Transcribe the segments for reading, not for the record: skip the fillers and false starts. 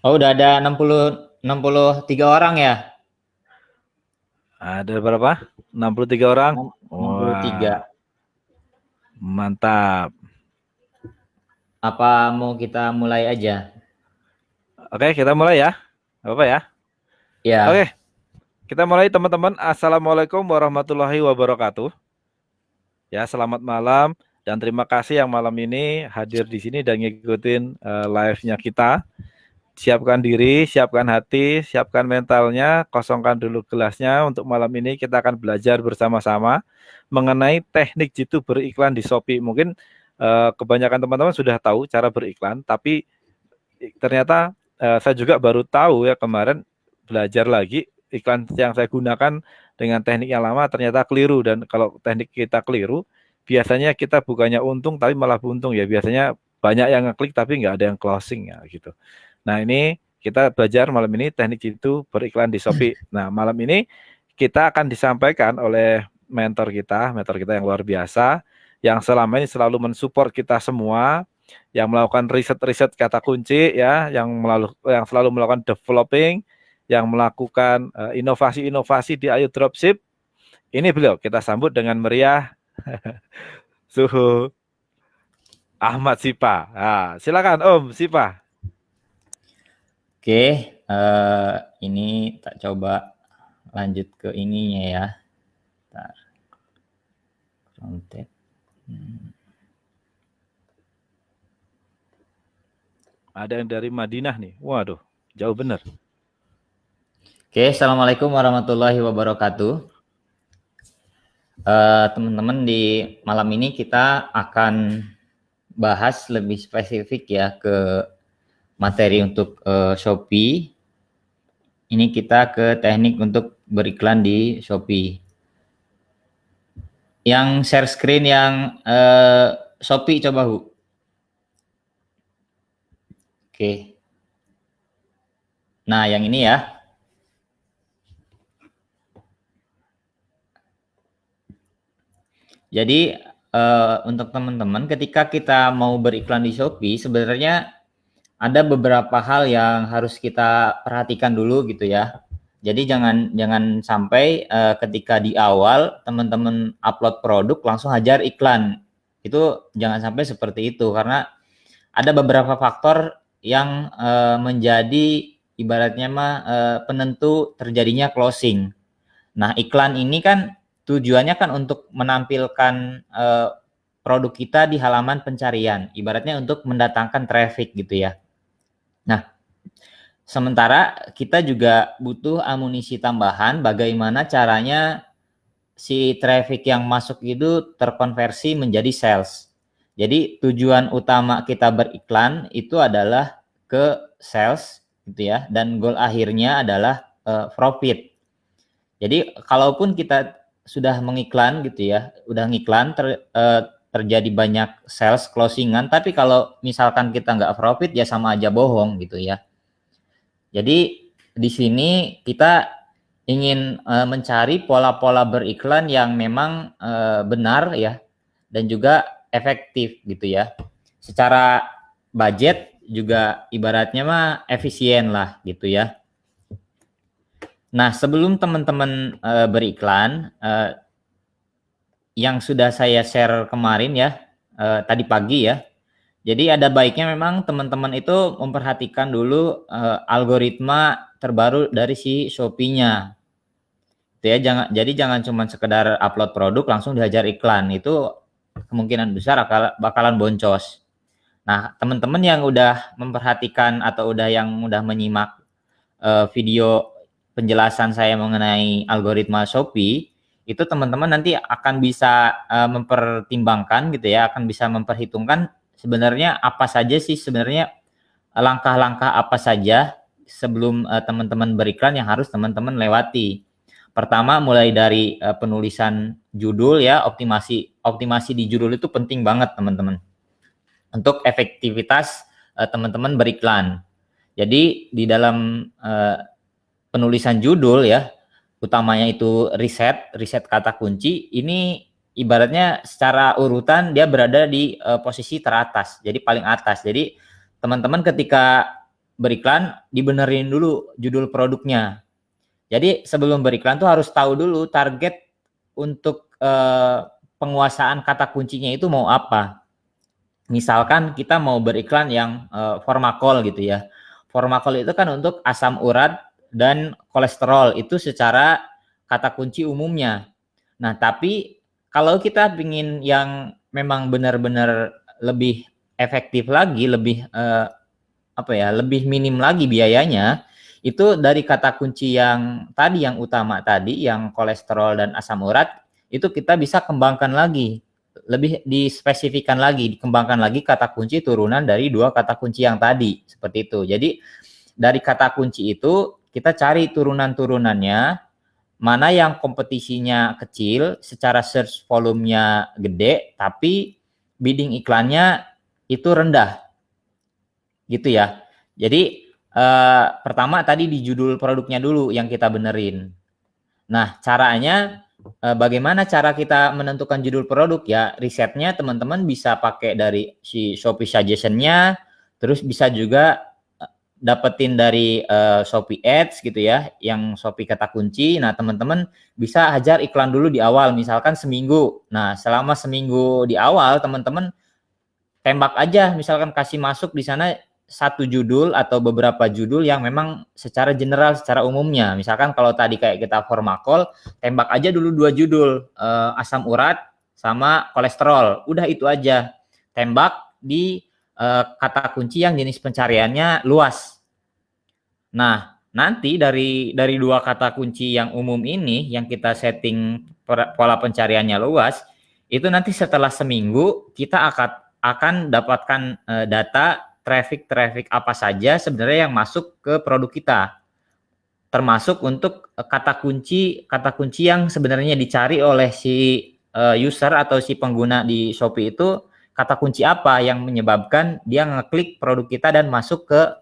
Oh, udah ada 63 orang ya? Ada berapa? 63 orang? 63. Wah, mantap. Apa mau kita mulai aja? Oke, kita mulai ya. Apa ya? Oke, Ya, kita mulai teman-teman. Assalamualaikum warahmatullahi wabarakatuh. Ya, selamat malam dan terima kasih yang malam ini hadir di sini dan ngikutin live-nya kita. Siapkan diri, siapkan hati, siapkan mentalnya, kosongkan dulu gelasnya. Untuk malam ini kita akan belajar bersama-sama mengenai teknik jitu beriklan di Shopee. Mungkin kebanyakan teman-teman sudah tahu cara beriklan, tapi ternyata saya juga baru tahu ya kemarin belajar lagi iklan yang saya gunakan dengan teknik yang lama ternyata keliru, dan kalau teknik kita keliru biasanya kita bukannya untung tapi malah buntung ya, biasanya banyak yang ngeklik tapi nggak ada yang closing ya gitu. Nah ini kita belajar malam ini teknik itu beriklan di Shopee. Nah malam ini kita akan disampaikan oleh mentor kita yang luar biasa, yang selama ini selalu mensupport kita semua, yang melakukan riset-riset kata kunci ya, yang selalu melakukan developing, yang melakukan inovasi-inovasi di Ayo Dropship. Ini beliau, kita sambut dengan meriah Suhu Ahmad Sipa. Nah, silakan Om Sipa. oke. Ini tak coba lanjut ke ininya ya. Bentar. Konten. Ada yang dari Madinah nih. Waduh, jauh bener. Oke, assalamualaikum warahmatullahi wabarakatuh. Teman-teman, di malam ini kita akan bahas lebih spesifik ya ke materi untuk Shopee. Ini kita ke teknik untuk beriklan di Shopee. Yang share screen yang Shopee coba, Hu. Oke. Nah, yang ini ya. Jadi untuk teman-teman, ketika kita mau beriklan di Shopee, sebenarnya ada beberapa hal yang harus kita perhatikan dulu gitu ya. Jadi jangan sampai ketika di awal teman-teman upload produk langsung hajar iklan. Itu jangan sampai seperti itu, karena ada beberapa faktor yang menjadi ibaratnya penentu terjadinya closing. Nah, iklan ini kan tujuannya kan untuk menampilkan produk kita di halaman pencarian, ibaratnya untuk mendatangkan traffic gitu ya. Nah, sementara kita juga butuh amunisi tambahan, bagaimana caranya si traffic yang masuk itu terkonversi menjadi sales. Jadi tujuan utama kita beriklan itu adalah ke sales gitu ya, dan goal akhirnya adalah profit. Jadi kalaupun kita sudah mengiklan gitu ya, udah ngiklan terjadi banyak sales closingan, tapi kalau misalkan kita nggak profit ya sama aja bohong gitu ya. Jadi di sini kita ingin mencari pola-pola beriklan yang memang benar ya, dan juga efektif gitu ya. Secara budget juga ibaratnya mah efisien lah gitu ya. Nah, sebelum teman-teman beriklan, yang sudah saya share kemarin ya, tadi pagi ya. Jadi ada baiknya memang teman-teman itu memperhatikan dulu algoritma terbaru dari si Shopee-nya. Itu ya, jangan cuma sekedar upload produk langsung dihajar iklan. Itu kemungkinan besar bakalan boncos. Nah, teman-teman yang udah memperhatikan atau udah menyimak video penjelasan saya mengenai algoritma Shopee, itu teman-teman nanti akan bisa mempertimbangkan gitu ya, akan bisa memperhitungkan sebenarnya apa saja sih sebenarnya langkah-langkah apa saja sebelum teman-teman beriklan yang harus teman-teman lewati. Pertama, mulai dari penulisan judul ya, optimasi di judul itu penting banget teman-teman untuk efektivitas teman-teman beriklan. Jadi di dalam penulisan judul ya, utamanya itu riset kata kunci, ini ibaratnya secara urutan dia berada di posisi teratas, jadi paling atas. Jadi teman-teman ketika beriklan dibenerin dulu judul produknya. Jadi sebelum beriklan tuh harus tahu dulu target untuk penguasaan kata kuncinya itu mau apa. Misalkan kita mau beriklan yang Formakol gitu ya. Formakol itu kan untuk asam urat dan kolesterol, itu secara kata kunci umumnya. Nah, tapi kalau kita ingin yang memang benar-benar lebih efektif lagi, lebih lebih minim lagi biayanya, itu dari kata kunci yang tadi, yang utama tadi, yang kolesterol dan asam urat, itu kita bisa kembangkan lagi, lebih dispesifikan lagi, dikembangkan lagi kata kunci turunan dari dua kata kunci yang tadi, seperti itu. Jadi dari kata kunci itu kita cari turunan-turunannya, mana yang kompetisinya kecil, secara search volumenya gede, tapi bidding iklannya itu rendah, gitu ya. Jadi pertama tadi di judul produknya dulu yang kita benerin. Nah, caranya bagaimana cara kita menentukan judul produk ya? Risetnya teman-teman bisa pakai dari si Shopee Suggestion-nya, terus bisa juga dapetin dari Shopee Ads gitu ya, yang Shopee kata kunci. Nah, teman-teman bisa hajar iklan dulu di awal, misalkan seminggu. Nah, selama seminggu di awal teman-teman tembak aja, misalkan kasih masuk di sana satu judul atau beberapa judul yang memang secara general, secara umumnya. Misalkan kalau tadi kayak kita Formakol, tembak aja dulu 2 judul, asam urat sama kolesterol. Udah itu aja. Tembak di kata kunci yang jenis pencariannya luas. Nah, nanti dari dua kata kunci yang umum ini yang kita setting pola pencariannya luas, itu nanti setelah seminggu kita akan dapatkan data traffic apa saja sebenarnya yang masuk ke produk kita, termasuk untuk kata kunci yang sebenarnya dicari oleh si user atau si pengguna di Shopee itu, kata kunci apa yang menyebabkan dia ngeklik produk kita dan masuk ke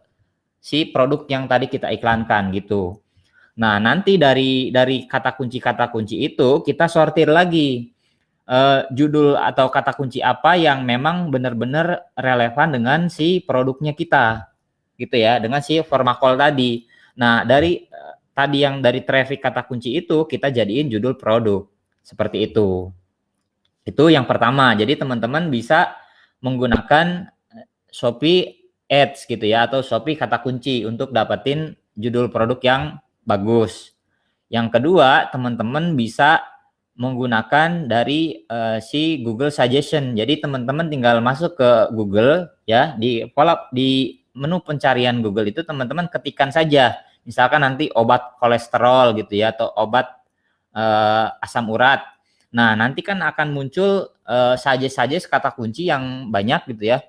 si produk yang tadi kita iklankan gitu. Nah, nanti dari kata kunci itu kita sortir lagi judul atau kata kunci apa yang memang benar-benar relevan dengan si produknya kita, gitu ya, dengan si Formakol tadi. Nah, dari tadi yang dari traffic kata kunci itu kita jadiin judul produk, seperti itu. Itu yang pertama. Jadi teman-teman bisa menggunakan Shopee Ads gitu ya, atau Shopee kata kunci untuk dapetin judul produk yang bagus. Yang kedua, teman-teman bisa menggunakan dari si Google Suggestion. Jadi teman-teman tinggal masuk ke Google ya, di menu pencarian Google itu teman-teman ketikkan saja. Misalkan nanti obat kolesterol gitu ya, atau obat asam urat. Nah, nanti kan akan muncul suggest kata kunci yang banyak gitu ya.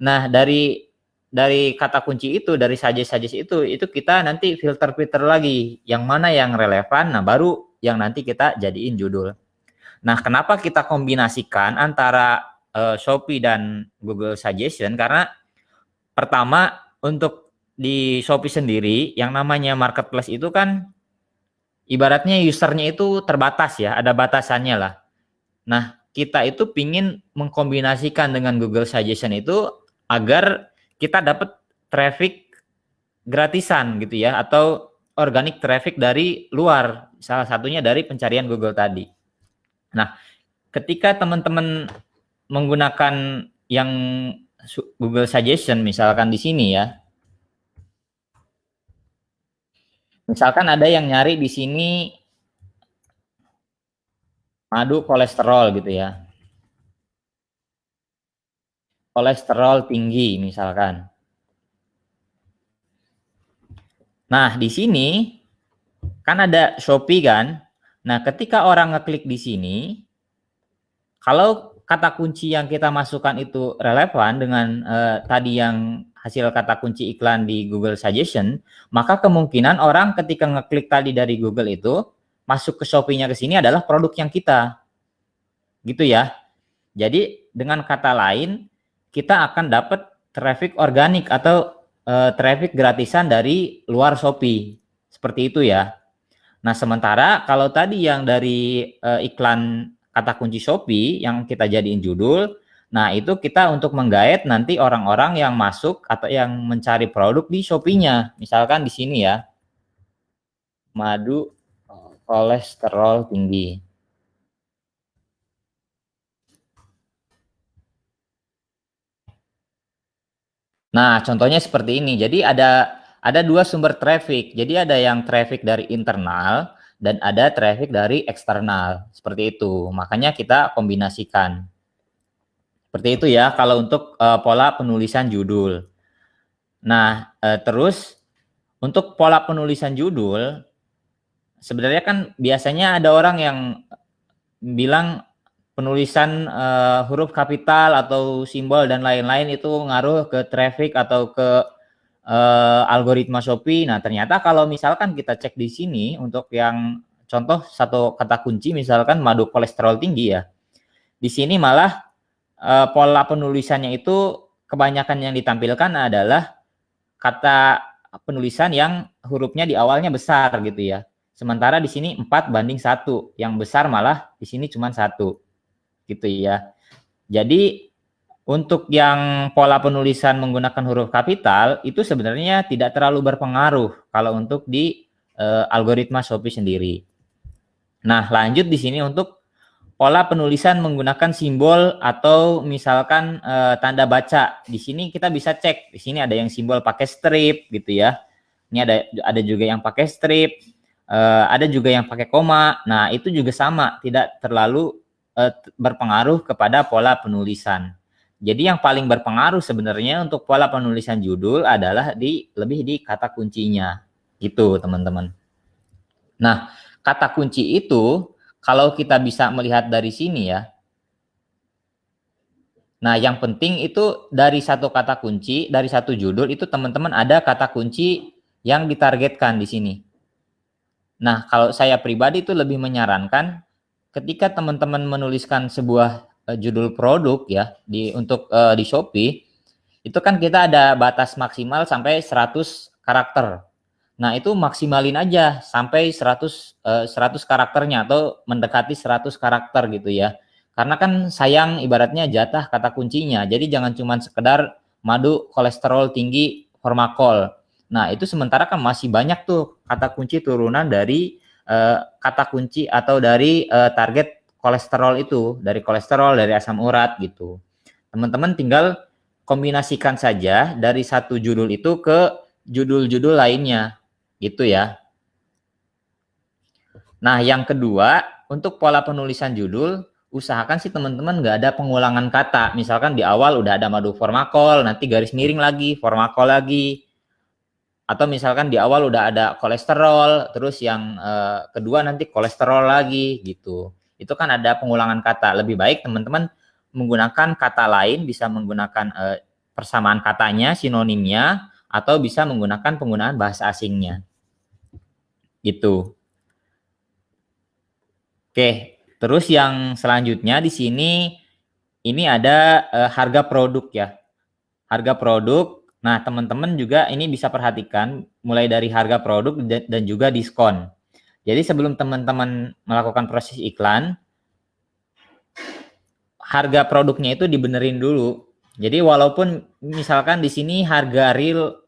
Nah, dari kata kunci itu, dari suggest itu kita nanti filter lagi yang mana yang relevan. Nah, baru yang nanti kita jadiin judul. Nah, kenapa kita kombinasikan antara Shopee dan Google Suggestion? Karena pertama, untuk di Shopee sendiri yang namanya marketplace itu kan ibaratnya usernya itu terbatas ya, ada batasannya lah. Nah, kita itu pingin mengkombinasikan dengan Google Suggestion itu agar kita dapat traffic gratisan gitu ya, atau organic traffic dari luar, salah satunya dari pencarian Google tadi. Nah, ketika teman-teman menggunakan yang Google Suggestion, misalkan di sini ya, misalkan ada yang nyari di sini madu kolesterol gitu ya, kolesterol tinggi misalkan. Nah, di sini kan ada Shopee kan. Nah, ketika orang ngeklik di sini, kalau kata kunci yang kita masukkan itu relevan dengan tadi yang hasil kata kunci iklan di Google Suggestion, maka kemungkinan orang ketika ngeklik tadi dari Google itu masuk ke Shopee-nya ke sini adalah produk yang kita. Gitu ya. Jadi dengan kata lain, kita akan dapat traffic organik atau traffic gratisan dari luar Shopee. Seperti itu ya. Nah, sementara kalau tadi yang dari iklan kata kunci Shopee yang kita jadiin judul, Nah, itu kita untuk menggait nanti orang-orang yang masuk atau yang mencari produk di Shopee-nya. Misalkan di sini ya, madu kolesterol tinggi. Nah, contohnya seperti ini. Jadi ada dua sumber traffic. Jadi ada yang traffic dari internal dan ada traffic dari eksternal. Seperti itu. Makanya kita kombinasikan. Seperti itu ya kalau untuk pola penulisan judul. Nah, terus untuk pola penulisan judul sebenarnya kan biasanya ada orang yang bilang penulisan huruf kapital atau simbol dan lain-lain itu ngaruh ke traffic atau ke algoritma Shopee. Nah, ternyata kalau misalkan kita cek di sini untuk yang contoh satu kata kunci misalkan madu kolesterol tinggi ya. Di sini malah pola penulisannya itu kebanyakan yang ditampilkan adalah kata penulisan yang hurufnya di awalnya besar gitu ya. Sementara di sini 4:1, yang besar malah di sini cuma 1 gitu ya. Jadi untuk yang pola penulisan menggunakan huruf kapital itu sebenarnya tidak terlalu berpengaruh kalau untuk di algoritma Shopee sendiri. Nah, lanjut di sini untuk pola penulisan menggunakan simbol atau misalkan tanda baca. Di sini kita bisa cek. Di sini ada yang simbol pakai strip gitu ya. Ini ada juga yang pakai strip, ada juga yang pakai koma. Nah, itu juga sama, tidak terlalu berpengaruh kepada pola penulisan. Jadi yang paling berpengaruh sebenarnya untuk pola penulisan judul adalah lebih di kata kuncinya. Gitu, teman-teman. Nah, kata kunci itu kalau kita bisa melihat dari sini ya. Nah, yang penting itu dari satu kata kunci, dari satu judul itu teman-teman ada kata kunci yang ditargetkan di sini. Nah, kalau saya pribadi itu lebih menyarankan ketika teman-teman menuliskan sebuah judul produk ya untuk di Shopee, itu kan kita ada batas maksimal sampai 100 karakter. Nah, itu maksimalin aja sampai 100 karakternya atau mendekati 100 karakter gitu ya. Karena kan sayang ibaratnya jatah kata kuncinya. Jadi jangan cuma sekedar madu kolesterol tinggi formakol. Nah, itu sementara kan masih banyak tuh kata kunci turunan dari kata kunci atau dari target kolesterol itu, dari kolesterol, dari asam urat gitu. Teman-teman tinggal kombinasikan saja dari satu judul itu ke judul-judul lainnya gitu ya. Nah, yang kedua, untuk pola penulisan judul, usahakan sih teman-teman nggak ada pengulangan kata. Misalkan di awal udah ada madu formakol, nanti garis miring lagi, formakol lagi. Atau misalkan di awal udah ada kolesterol, terus yang kedua nanti kolesterol lagi gitu. Itu kan ada pengulangan kata. Lebih baik teman-teman menggunakan kata lain, bisa menggunakan persamaan katanya, sinonimnya, atau bisa menggunakan penggunaan bahasa asingnya. Gitu. Oke, terus yang selanjutnya di sini ini ada harga produk ya. Harga produk. Nah, teman-teman juga ini bisa perhatikan mulai dari harga produk dan juga diskon. Jadi sebelum teman-teman melakukan proses iklan, harga produknya itu dibenerin dulu. Jadi walaupun misalkan di sini harga real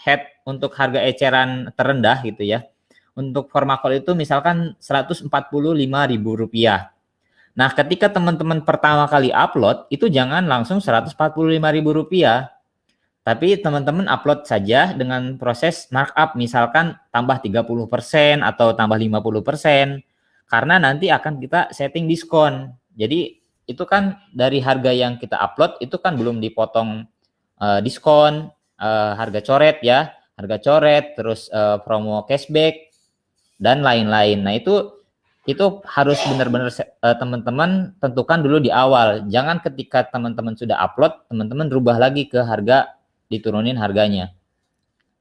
head untuk harga eceran terendah gitu ya. Untuk formakol itu misalkan Rp145.000. Nah, ketika teman-teman pertama kali upload, itu jangan langsung Rp145.000. Tapi teman-teman upload saja dengan proses markup, misalkan tambah 30% atau tambah 50%, karena nanti akan kita setting diskon. Jadi itu kan dari harga yang kita upload, itu kan belum dipotong diskon, harga coret ya, harga coret, terus promo cashback, dan lain-lain. Nah, itu harus benar-benar teman-teman tentukan dulu di awal. Jangan ketika teman-teman sudah upload, teman-teman rubah lagi ke harga, diturunin harganya.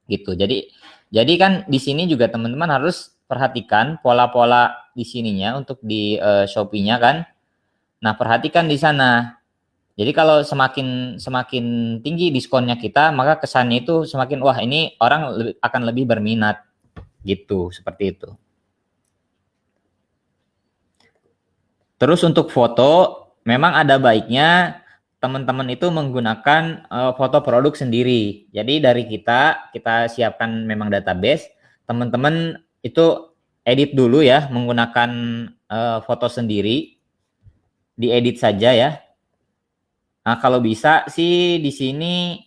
Gitu. Jadi kan di sini juga teman-teman harus perhatikan pola-pola di sininya untuk di Shopee-nya kan. Nah, perhatikan di sana. Jadi kalau semakin tinggi diskonnya kita, maka kesannya itu semakin wah ini orang akan lebih berminat gitu, seperti itu. Terus untuk foto, memang ada baiknya teman-teman itu menggunakan foto produk sendiri. Jadi dari kita siapkan memang database, teman-teman itu edit dulu ya menggunakan foto sendiri, diedit saja ya. Nah, kalau bisa sih di sini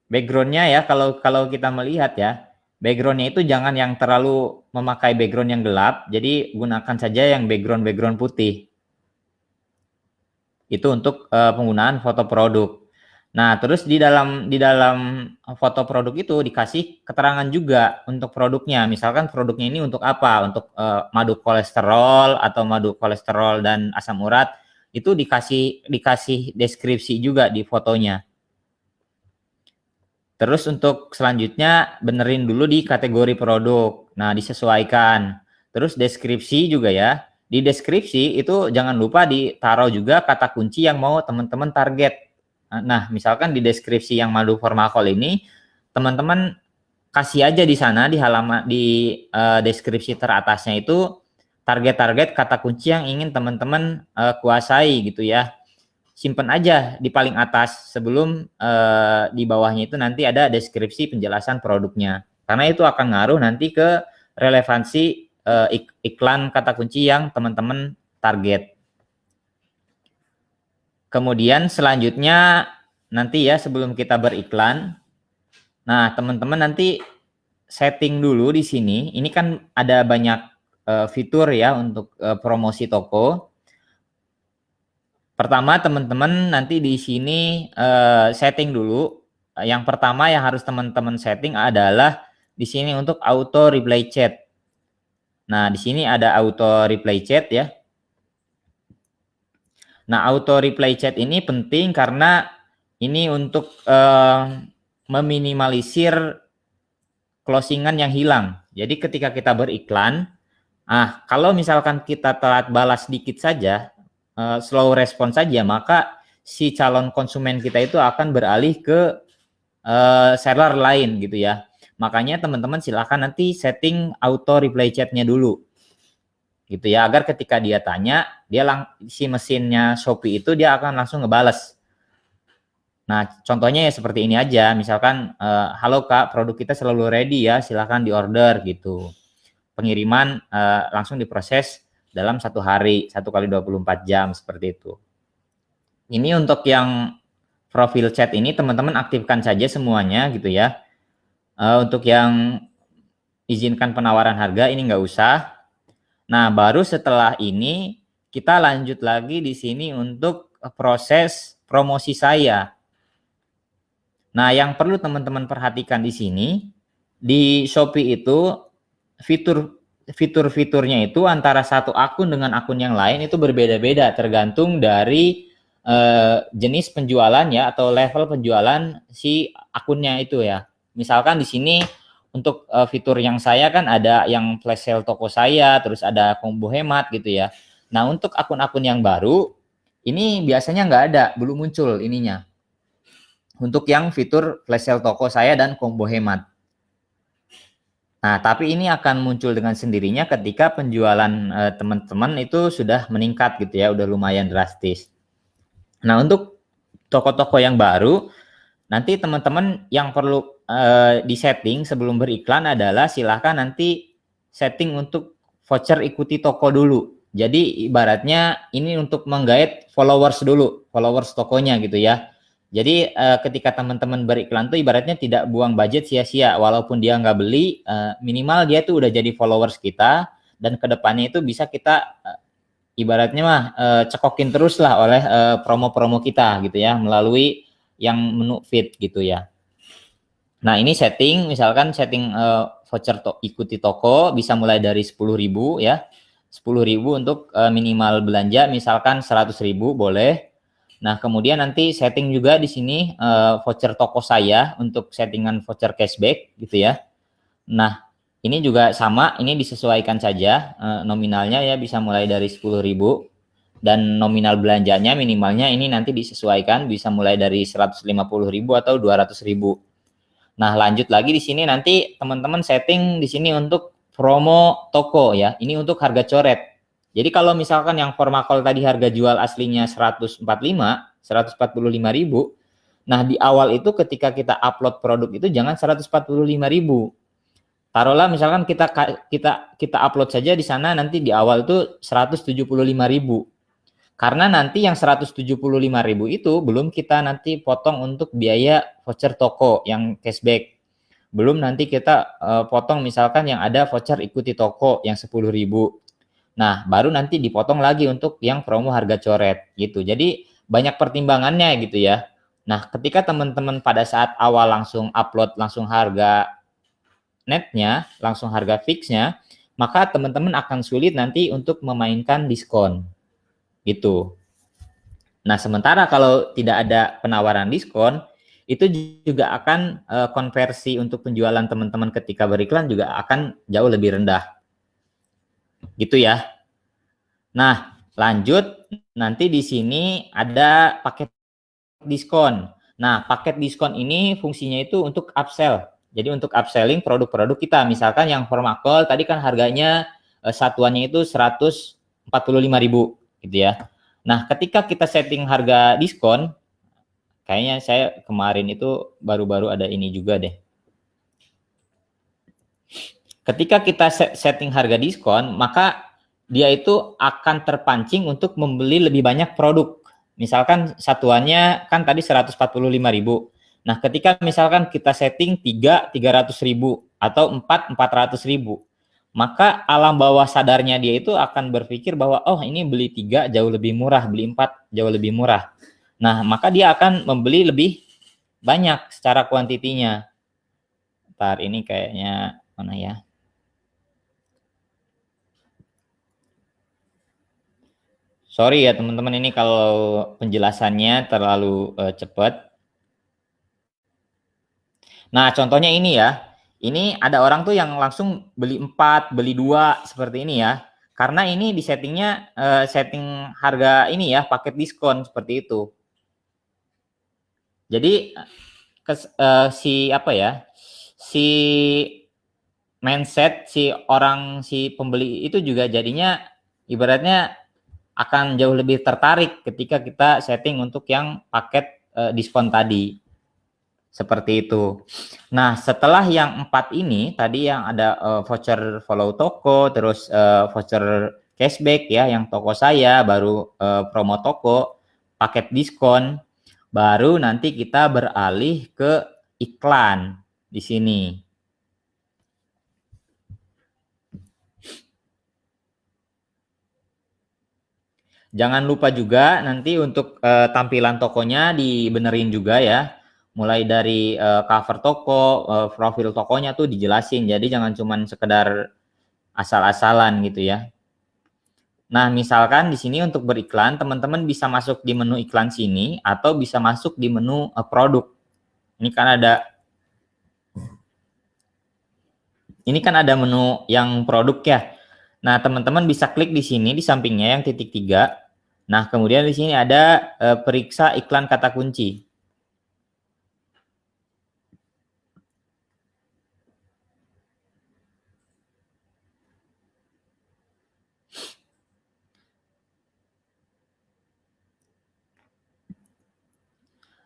backgroundnya ya, kalau kita melihat ya, backgroundnya itu jangan yang terlalu memakai background yang gelap, jadi gunakan saja yang background putih. Itu untuk penggunaan foto produk. Nah, terus di dalam foto produk itu dikasih keterangan juga untuk produknya. Misalkan produknya ini untuk apa? Untuk madu kolesterol atau madu kolesterol dan asam urat, itu dikasih deskripsi juga di fotonya. Terus untuk selanjutnya benerin dulu di kategori produk. Nah, disesuaikan. Terus deskripsi juga ya. Di deskripsi itu jangan lupa ditaruh juga kata kunci yang mau teman-teman target. Nah, misalkan di deskripsi yang madu formakol ini, teman-teman kasih aja di sana di halaman deskripsi teratasnya itu target-target kata kunci yang ingin teman-teman kuasai gitu ya. Simpan aja di paling atas sebelum di bawahnya itu nanti ada deskripsi penjelasan produknya. Karena itu akan ngaruh nanti ke relevansi iklan kata kunci yang teman-teman target. Kemudian selanjutnya nanti ya sebelum kita beriklan, nah teman-teman nanti setting dulu di sini. Ini kan ada banyak fitur ya untuk promosi toko. Pertama teman-teman nanti di sini setting dulu. Yang pertama yang harus teman-teman setting adalah di sini untuk auto reply chat. Nah di sini ada auto reply chat ya. Nah, auto reply chat ini penting karena ini untuk meminimalisir closingan yang hilang. Jadi ketika kita beriklan, kalau misalkan kita telat balas dikit saja, slow response saja, maka si calon konsumen kita itu akan beralih ke seller lain gitu ya. Makanya teman-teman silakan nanti setting auto reply chatnya dulu. Gitu ya, agar ketika dia tanya, si mesinnya Shopee itu dia akan langsung ngebales. Nah, contohnya ya seperti ini aja, misalkan halo Kak, produk kita selalu ready ya, silahkan diorder gitu. Pengiriman langsung diproses dalam 1 hari, 1 kali 24 jam seperti itu. Ini untuk yang profil chat ini teman-teman aktifkan saja semuanya gitu ya. Untuk yang izinkan penawaran harga ini nggak usah. Nah, baru setelah ini kita lanjut lagi di sini untuk proses promosi saya. Nah, yang perlu teman-teman perhatikan di sini, di Shopee itu fitur-fiturnya itu antara satu akun dengan akun yang lain itu berbeda-beda tergantung dari jenis penjualan ya atau level penjualan si akunnya itu ya. Misalkan di sini untuk fitur yang saya kan ada yang flash sale toko saya, terus ada combo hemat gitu ya. Nah, untuk akun-akun yang baru, ini biasanya nggak ada, belum muncul ininya. Untuk yang fitur flash sale toko saya dan combo hemat. Nah, tapi ini akan muncul dengan sendirinya ketika penjualan teman-teman itu sudah meningkat gitu ya, udah lumayan drastis. Nah, untuk toko-toko yang baru, nanti teman-teman yang perlu disetting sebelum beriklan adalah silahkan nanti setting untuk voucher ikuti toko dulu. Jadi ibaratnya ini untuk menggait followers dulu, followers tokonya gitu ya. Jadi ketika teman-teman beriklan tuh ibaratnya tidak buang budget sia-sia, walaupun dia nggak beli, minimal dia tuh udah jadi followers kita, dan kedepannya itu bisa kita ibaratnya mah cekokin terus lah oleh promo-promo kita gitu ya, melalui yang menu feed gitu ya. Nah, ini setting, misalkan setting voucher ikuti toko bisa mulai dari 10.000 ya. 10.000 untuk minimal belanja misalkan 100.000 boleh. Nah, kemudian nanti setting juga di sini voucher toko saya untuk settingan voucher cashback gitu ya. Nah, ini juga sama, ini disesuaikan saja nominalnya ya, bisa mulai dari 10.000 dan nominal belanjanya minimalnya ini nanti disesuaikan bisa mulai dari 150.000 atau 200.000. Nah, lanjut lagi di sini nanti teman-teman setting di sini untuk promo toko ya. Ini untuk harga coret. Jadi kalau misalkan yang Formakol tadi harga jual aslinya 145.000, nah di awal itu ketika kita upload produk itu jangan 145.000. Taruhlah misalkan kita upload saja di sana nanti di awal itu 175.000. Karena nanti yang 175.000 itu belum kita nanti potong untuk biaya voucher toko yang cashback. Belum nanti kita potong misalkan yang ada voucher ikuti toko yang 10.000. Nah, baru nanti dipotong lagi untuk yang promo harga coret gitu. Jadi banyak pertimbangannya gitu ya. Nah, ketika teman-teman pada saat awal langsung upload langsung harga netnya, langsung harga fixnya, maka teman-teman akan sulit nanti untuk memainkan diskon gitu. Nah, sementara kalau tidak ada penawaran diskon, itu juga akan konversi untuk penjualan teman-teman ketika beriklan juga akan jauh lebih rendah. Gitu ya. Nah, lanjut nanti di sini ada paket diskon. Nah, paket diskon ini fungsinya itu untuk upsell. Jadi untuk upselling produk-produk kita. Misalkan yang Formakol tadi kan harganya satuannya itu 145.000 gitu ya. Nah, ketika kita setting harga diskon, kayaknya saya kemarin itu baru-baru ada ini juga deh. Ketika kita setting harga diskon, maka dia itu akan terpancing untuk membeli lebih banyak produk. Misalkan satuannya kan tadi 145.000. Nah, ketika misalkan kita setting 300.000 atau 400.000, maka alam bawah sadarnya dia itu akan berpikir bahwa oh ini beli 3 jauh lebih murah, beli 4 jauh lebih murah. Nah, maka dia akan membeli lebih banyak secara kuantitinya. Ntar ini kayaknya mana ya? Sorry ya teman-teman, ini kalau penjelasannya terlalu cepat. Nah, contohnya ini ya. Ini ada orang tuh yang langsung beli 4, beli 2 seperti ini ya. Karena ini di settingnya setting harga ini ya, paket diskon seperti itu. Jadi si apa ya? Si mindset si pembeli itu juga jadinya ibaratnya akan jauh lebih tertarik ketika kita setting untuk yang paket diskon tadi. Seperti itu. Nah, setelah yang 4 ini, tadi yang ada voucher follow toko, terus voucher cashback ya, yang toko saya, baru promo toko, paket diskon, baru nanti kita beralih ke iklan di sini. Jangan lupa juga nanti untuk tampilan tokonya dibenerin juga ya. Mulai dari cover toko, profil tokonya tuh dijelasin. Jadi jangan cuma sekedar asal-asalan gitu ya. Nah, misalkan di sini untuk beriklan, teman-teman bisa masuk di menu iklan sini atau bisa masuk di menu produk. Ini kan ada menu yang produk ya. Nah, teman-teman bisa klik di sini di sampingnya yang titik 3. Nah, kemudian di sini ada periksa iklan kata kunci.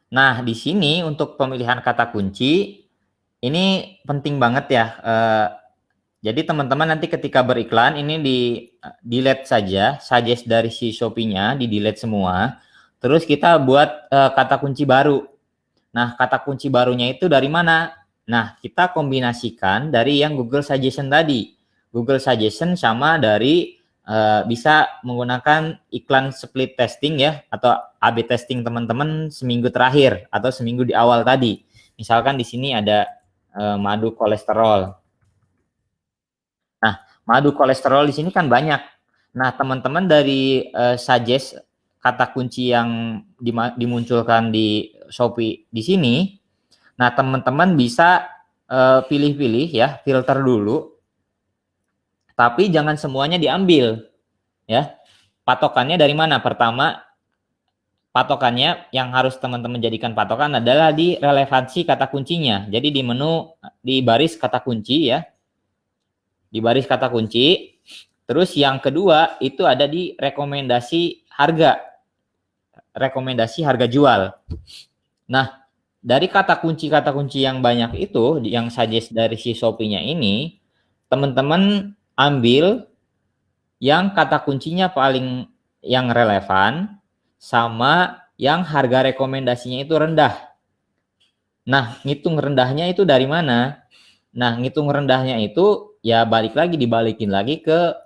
Nah, di sini untuk pemilihan kata kunci ini penting banget ya. Jadi teman-teman nanti ketika beriklan ini di delete saja, suggest dari si Shopee-nya di delete semua. Terus kita buat kata kunci baru. Nah, kata kunci barunya itu dari mana? Nah, kita kombinasikan dari yang Google Suggestion tadi. Google Suggestion sama dari bisa menggunakan iklan split testing ya, atau A/B testing teman-teman seminggu terakhir atau seminggu di awal tadi. Misalkan di sini ada madu kolesterol. Nah, madu kolesterol di sini kan banyak. Nah, teman-teman dari suggest kata kunci yang dimunculkan di Shopee di sini, nah teman-teman bisa pilih-pilih ya, filter dulu. Tapi jangan semuanya diambil ya. Patokannya dari mana? Pertama, patokannya yang harus teman-teman jadikan patokan adalah di relevansi kata kuncinya. Jadi di menu di baris kata kunci ya. Di baris kata kunci, Terus yang kedua itu ada di rekomendasi harga jual. Nah, dari kata kunci yang banyak itu, yang suggest dari si Shopee-nya ini, teman-teman ambil yang kata kuncinya paling yang relevan sama yang harga rekomendasinya itu rendah. Nah, ngitung rendahnya itu dari mana? Nah, ngitung rendahnya itu ya dibalikin lagi ke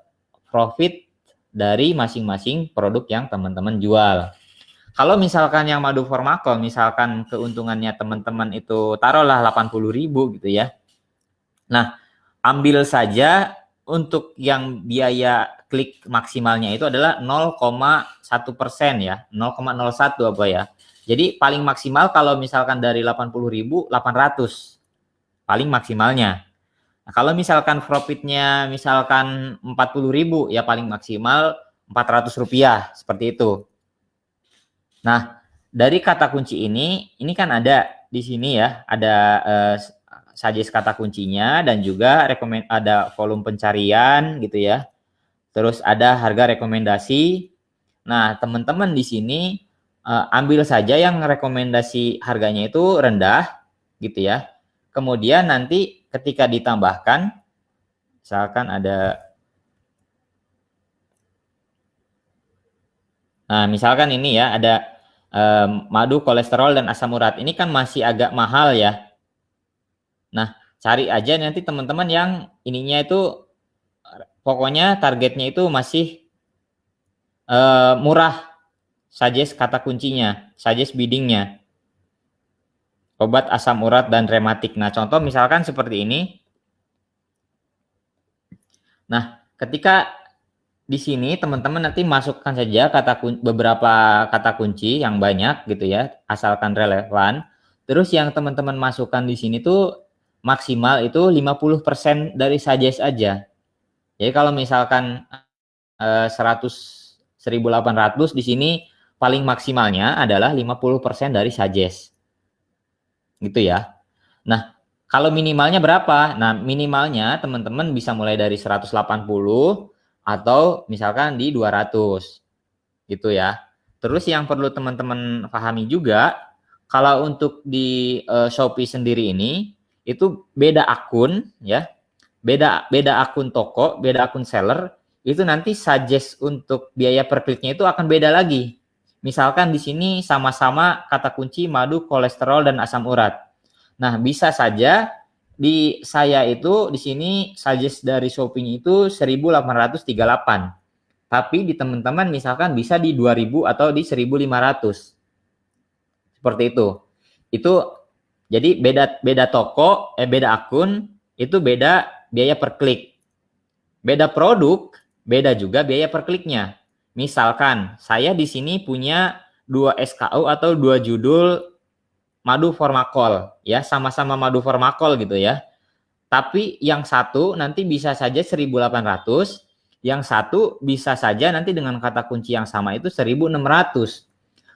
profit dari masing-masing produk yang teman-teman jual. Kalau misalkan yang madu formakol, misalkan keuntungannya teman-teman itu taruhlah 80.000 gitu ya. Nah, ambil saja untuk yang biaya klik maksimalnya itu adalah 0,1% ya, 0,01 apa ya. Jadi paling maksimal kalau misalkan dari 80.000, 800 paling maksimalnya. Nah, kalau misalkan profitnya misalkan 40.000 ya paling maksimal Rp400 seperti itu. Nah, dari kata kunci ini kan ada di sini ya, ada suggest kata kuncinya dan juga ada volume pencarian gitu ya. Terus ada harga rekomendasi. Nah, teman-teman di sini ambil saja yang rekomendasi harganya itu rendah gitu ya. Kemudian nanti ketika ditambahkan, misalkan ada, nah misalkan ini ya ada madu, kolesterol, dan asam urat. Ini kan masih agak mahal ya. Nah, cari aja nanti teman-teman yang ininya itu pokoknya targetnya itu masih murah. Suggest kata kuncinya, suggest biddingnya. Obat asam urat dan rematik. Nah, contoh misalkan seperti ini. Nah, ketika di sini teman-teman nanti masukkan saja beberapa kata kunci yang banyak gitu ya, asalkan relevan. Terus yang teman-teman masukkan di sini tuh maksimal itu 50% dari suggest aja. Jadi kalau misalkan 1.800 di sini paling maksimalnya adalah 50% dari suggest. Gitu ya. Nah, kalau minimalnya berapa? Nah, minimalnya teman-teman bisa mulai dari 180 atau misalkan di 200 gitu ya. Terus yang perlu teman-teman pahami juga, kalau untuk di Shopee sendiri ini itu beda akun ya, beda akun toko, beda akun seller, itu nanti suggest untuk biaya per kliknya itu akan beda lagi. Misalkan di sini sama-sama kata kunci madu, kolesterol, dan asam urat. Nah, bisa saja di saya itu di sini suggest dari Shopee itu 1.838. Tapi di teman-teman misalkan bisa di 2.000 atau di 1.500. Seperti itu. Itu jadi beda toko, beda akun, itu beda biaya per klik. Beda produk, beda juga biaya per kliknya. Misalkan saya di sini punya 2 SKU atau 2 judul madu formakol ya, sama-sama madu formakol gitu ya. Tapi yang satu nanti bisa saja 1.800, yang satu bisa saja nanti dengan kata kunci yang sama itu 1.600.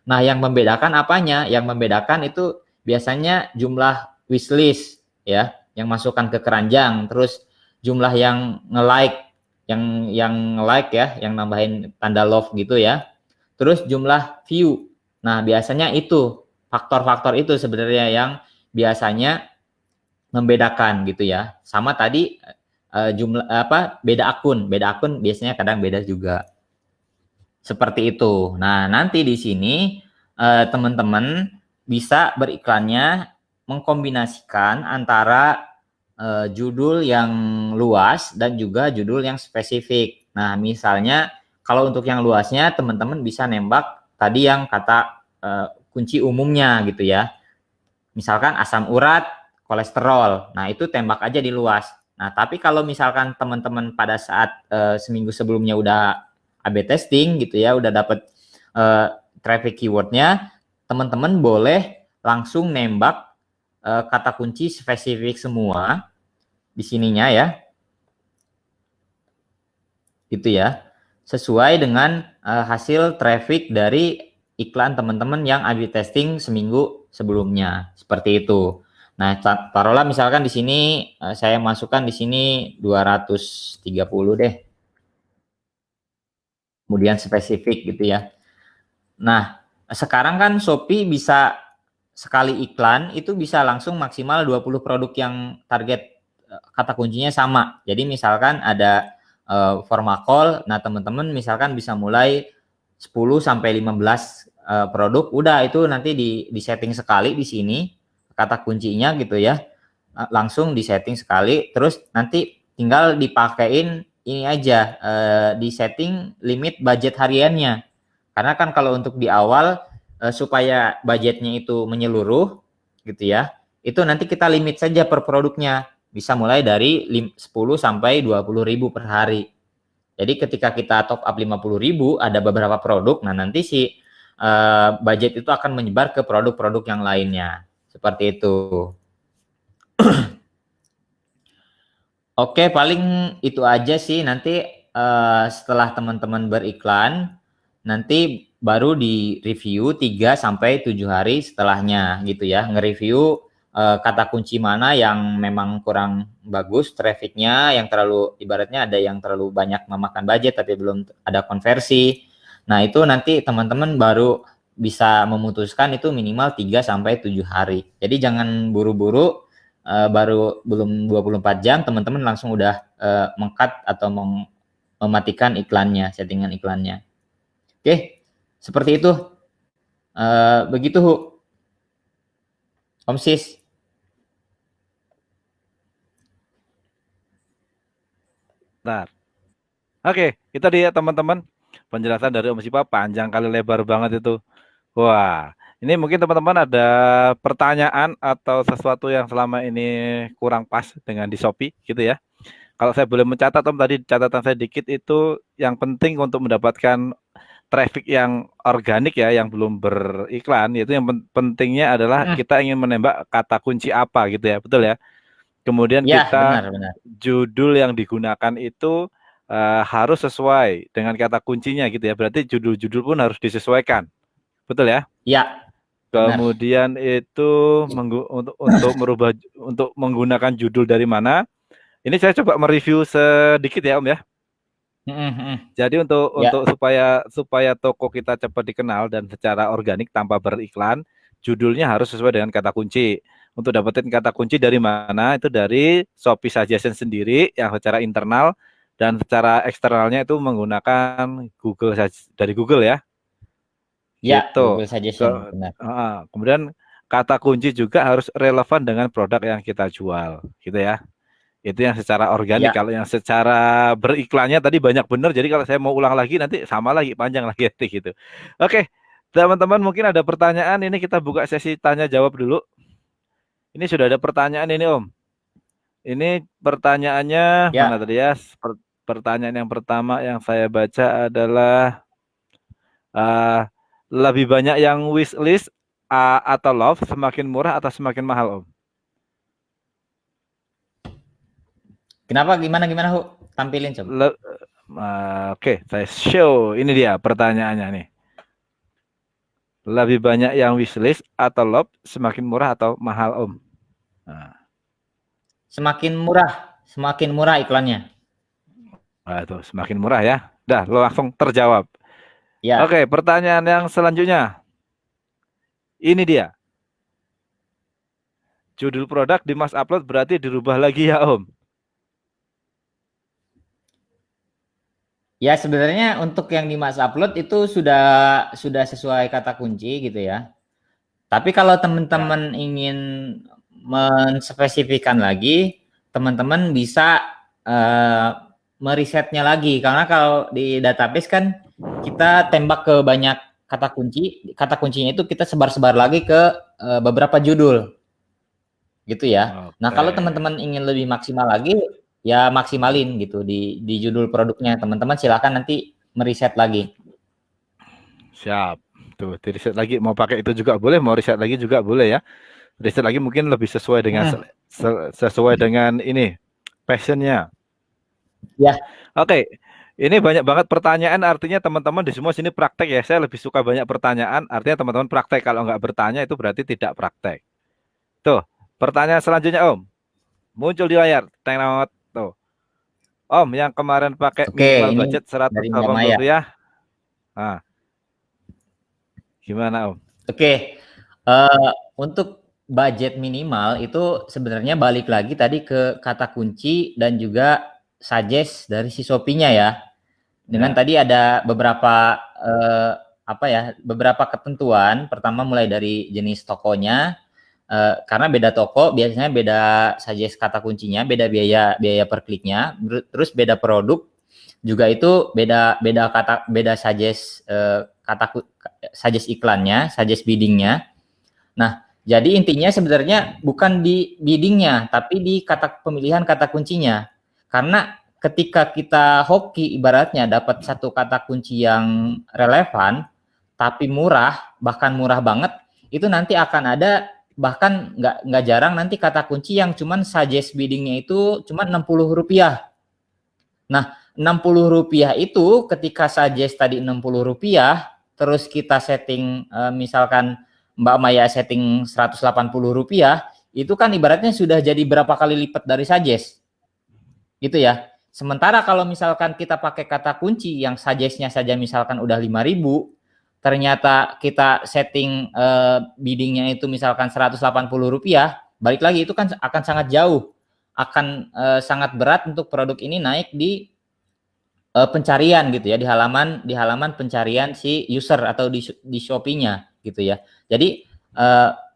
Nah, yang membedakan apanya? Yang membedakan itu biasanya jumlah wishlist ya, yang masukkan ke keranjang, terus jumlah yang nge-like, yang like ya, yang nambahin tanda love gitu ya. Terus jumlah view. Nah, biasanya itu faktor-faktor itu sebenarnya yang biasanya membedakan gitu ya. Sama tadi jumlah beda akun biasanya kadang beda juga. Seperti itu. Nah, nanti di sini teman-teman bisa beriklannya mengkombinasikan antara judul yang luas dan juga judul yang spesifik. Nah, misalnya kalau untuk yang luasnya teman-teman bisa nembak tadi yang kata kunci umumnya gitu ya. Misalkan asam urat, kolesterol. Nah, itu tembak aja di luas. Nah, tapi kalau misalkan teman-teman pada saat seminggu sebelumnya udah A/B testing gitu ya, udah dapat traffic keywordnya, teman-teman boleh langsung nembak kata kunci spesifik semua di sininya ya. Gitu ya. Sesuai dengan hasil traffic dari iklan teman-teman yang A/B testing seminggu sebelumnya. Seperti itu. Nah, taruhlah misalkan di sini saya masukkan di sini 230 deh. kemudian spesifik gitu ya. Nah, sekarang kan Shopee bisa sekali iklan itu bisa langsung maksimal 20 produk yang target kata kuncinya sama. Jadi misalkan ada Formakol, nah teman-teman misalkan bisa mulai 10 sampai 15 produk, udah itu nanti di setting sekali di sini kata kuncinya gitu ya. Langsung di setting sekali, terus nanti tinggal dipakein ini aja, di setting limit budget hariannya. Karena kan kalau untuk di awal supaya budgetnya itu menyeluruh gitu ya, itu nanti kita limit saja per produknya. Bisa mulai dari 10 sampai 20 ribu per hari. Jadi ketika kita top up 50 ribu, ada beberapa produk, nah nanti si budget itu akan menyebar ke produk-produk yang lainnya. Seperti itu. Oke, paling itu aja sih. Nanti setelah teman-teman beriklan, nanti baru di review 3 sampai 7 hari setelahnya gitu ya. Nge-review kata kunci mana yang memang kurang bagus trafficnya, yang terlalu ibaratnya ada yang terlalu banyak memakan budget tapi belum ada konversi. Nah, itu nanti teman-teman baru bisa memutuskan itu minimal 3 sampai 7 hari. Jadi jangan buru-buru baru belum 24 jam teman-teman langsung udah meng-cut atau mematikan iklannya, settingan iklannya. Oke, seperti itu. Begitu, Om Sis. Bentar. Oke, itu dia teman-teman. Penjelasan dari Om Sipa panjang kali lebar banget itu. Wah, ini mungkin teman-teman ada pertanyaan atau sesuatu yang selama ini kurang pas dengan di Shopee gitu ya. Kalau saya boleh mencatat Om, tadi catatan saya dikit itu yang penting untuk mendapatkan traffic yang organik ya, yang belum beriklan, yaitu yang pentingnya adalah kita ingin menembak kata kunci apa gitu ya, betul ya. Kemudian Ya, kita benar. judul yang digunakan itu harus sesuai dengan kata kuncinya gitu ya. Berarti judul-judul pun harus disesuaikan, betul ya. Ya, benar. Kemudian itu untuk merubah untuk menggunakan judul dari mana. Ini saya coba mereview sedikit ya Om ya. Jadi untuk Ya. supaya toko kita cepat dikenal dan secara organik tanpa beriklan, judulnya harus sesuai dengan kata kunci. Untuk dapetin kata kunci dari mana? Itu dari Shopee Suggestion sendiri yang secara internal dan secara eksternalnya itu menggunakan dari Google ya. Ya, Gitu. Google Suggestion, benar. Kemudian kata kunci juga harus relevan dengan produk yang kita jual, gitu ya. Itu yang secara organik. Ya. Kalau yang secara beriklannya tadi banyak benar. Jadi kalau saya mau ulang lagi nanti sama lagi, panjang lagi gitu. Oke, teman-teman mungkin ada pertanyaan. Ini kita buka sesi tanya jawab dulu. Ini sudah ada pertanyaan ini Om. Ini pertanyaannya Ya. mana tadi ya? Pertanyaan yang pertama yang saya baca adalah lebih banyak yang wishlist atau love semakin murah atau semakin mahal Om? Kenapa? Gimana, Hu? Tampilin coba. Oke, saya show. Ini dia pertanyaannya nih. Lebih banyak yang wishlist atau love semakin murah atau mahal Om? Nah. Semakin murah iklannya. Nah, itu semakin murah ya. Dah, lo langsung terjawab. Ya. Oke, pertanyaan yang selanjutnya. Ini dia. Judul produk di Mas Upload berarti dirubah lagi ya Om? Ya, sebenarnya untuk yang di Mas Upload itu sudah sesuai kata kunci gitu ya. Tapi kalau teman-teman ingin menspesifikkan lagi, teman-teman bisa merisetnya lagi. Karena kalau di database kan kita tembak ke banyak kata kuncinya itu kita sebar-sebar lagi ke beberapa judul. Gitu ya. Nah, kalau teman-teman ingin lebih maksimal lagi, ya maksimalin gitu di judul produknya. Teman-teman silakan nanti meriset lagi. Siap. Tuh, di riset lagi. Mau pakai itu juga boleh, mau riset lagi juga boleh ya. Riset lagi mungkin lebih sesuai dengan sesuai dengan ini passionnya. Ya. Oke. Ini banyak banget pertanyaan, artinya teman-teman di semua sini praktek ya. Saya lebih suka banyak pertanyaan, artinya teman-teman praktek. Kalau nggak bertanya itu berarti tidak praktek. Tuh, pertanyaan selanjutnya Om. Muncul di layar. Tuh. Om, yang kemarin pakai Oke, minimal ini budget 180 dari Mbak Maya. rupiah. Nah, gimana Om? Oke, untuk budget minimal itu sebenarnya balik lagi tadi ke kata kunci dan juga suggest dari si Shopee-nya ya. Dengan Ya. tadi ada beberapa apa ya, beberapa ketentuan. Pertama mulai dari jenis tokonya, karena beda toko biasanya beda suggest kata kuncinya, beda biaya biaya per kliknya, terus beda produk juga itu beda beda kata beda suggest kata suggest iklannya, suggest biddingnya. Nah, jadi intinya sebenarnya bukan di biddingnya, tapi di kata pemilihan kata kuncinya. Karena ketika kita hoki ibaratnya dapat satu kata kunci yang relevan, tapi murah, bahkan murah banget, itu nanti akan ada bahkan nggak jarang nanti kata kunci yang cuman suggest biddingnya itu cuma Rp60. Nah, Rp60 itu ketika suggest tadi Rp60, terus kita setting misalkan Mbak Maya setting Rp180, itu kan ibaratnya sudah jadi berapa kali lipat dari suggest. Gitu ya. Sementara kalau misalkan kita pakai kata kunci yang suggestnya saja misalkan udah 5.000, ternyata kita setting biddingnya itu misalkan Rp180, balik lagi itu kan akan sangat jauh, akan sangat berat untuk produk ini naik di pencarian gitu ya, di halaman pencarian si user atau di Shopee-nya gitu ya. Jadi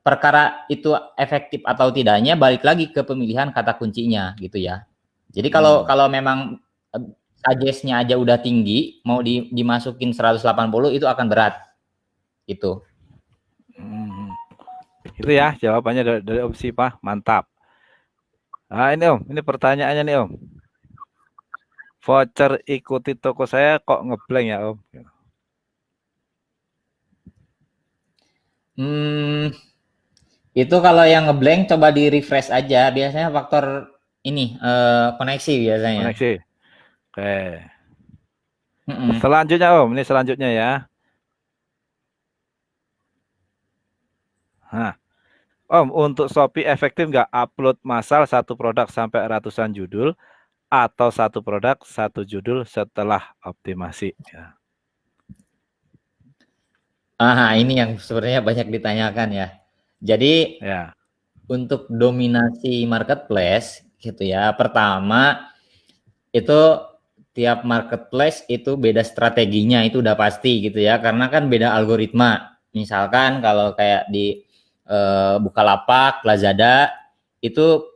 perkara itu efektif atau tidaknya balik lagi ke pemilihan kata kuncinya gitu ya. Jadi kalau kalau memang suggest-nya aja udah tinggi, mau dimasukin 180 itu akan berat gitu. Itu ya jawabannya dari Om Sipa, mantap. Nah ini Om, ini pertanyaannya nih Om. Voucher ikuti toko saya kok ngeblank ya Om? Itu kalau yang ngeblank coba di refresh aja. Biasanya faktor ini koneksi biasanya. Koneksi. Oke. Selanjutnya Om, ini selanjutnya ya. Nah, Om, untuk Shopee efektif nggak upload massal satu produk sampai ratusan judul atau satu produk satu judul setelah optimasi? Ya. Ini yang sebenarnya banyak ditanyakan ya. Jadi Ya. untuk dominasi marketplace gitu ya, pertama itu tiap marketplace itu beda strateginya, itu udah pasti gitu ya, karena kan beda algoritma. Misalkan kalau kayak di Bukalapak, Lazada itu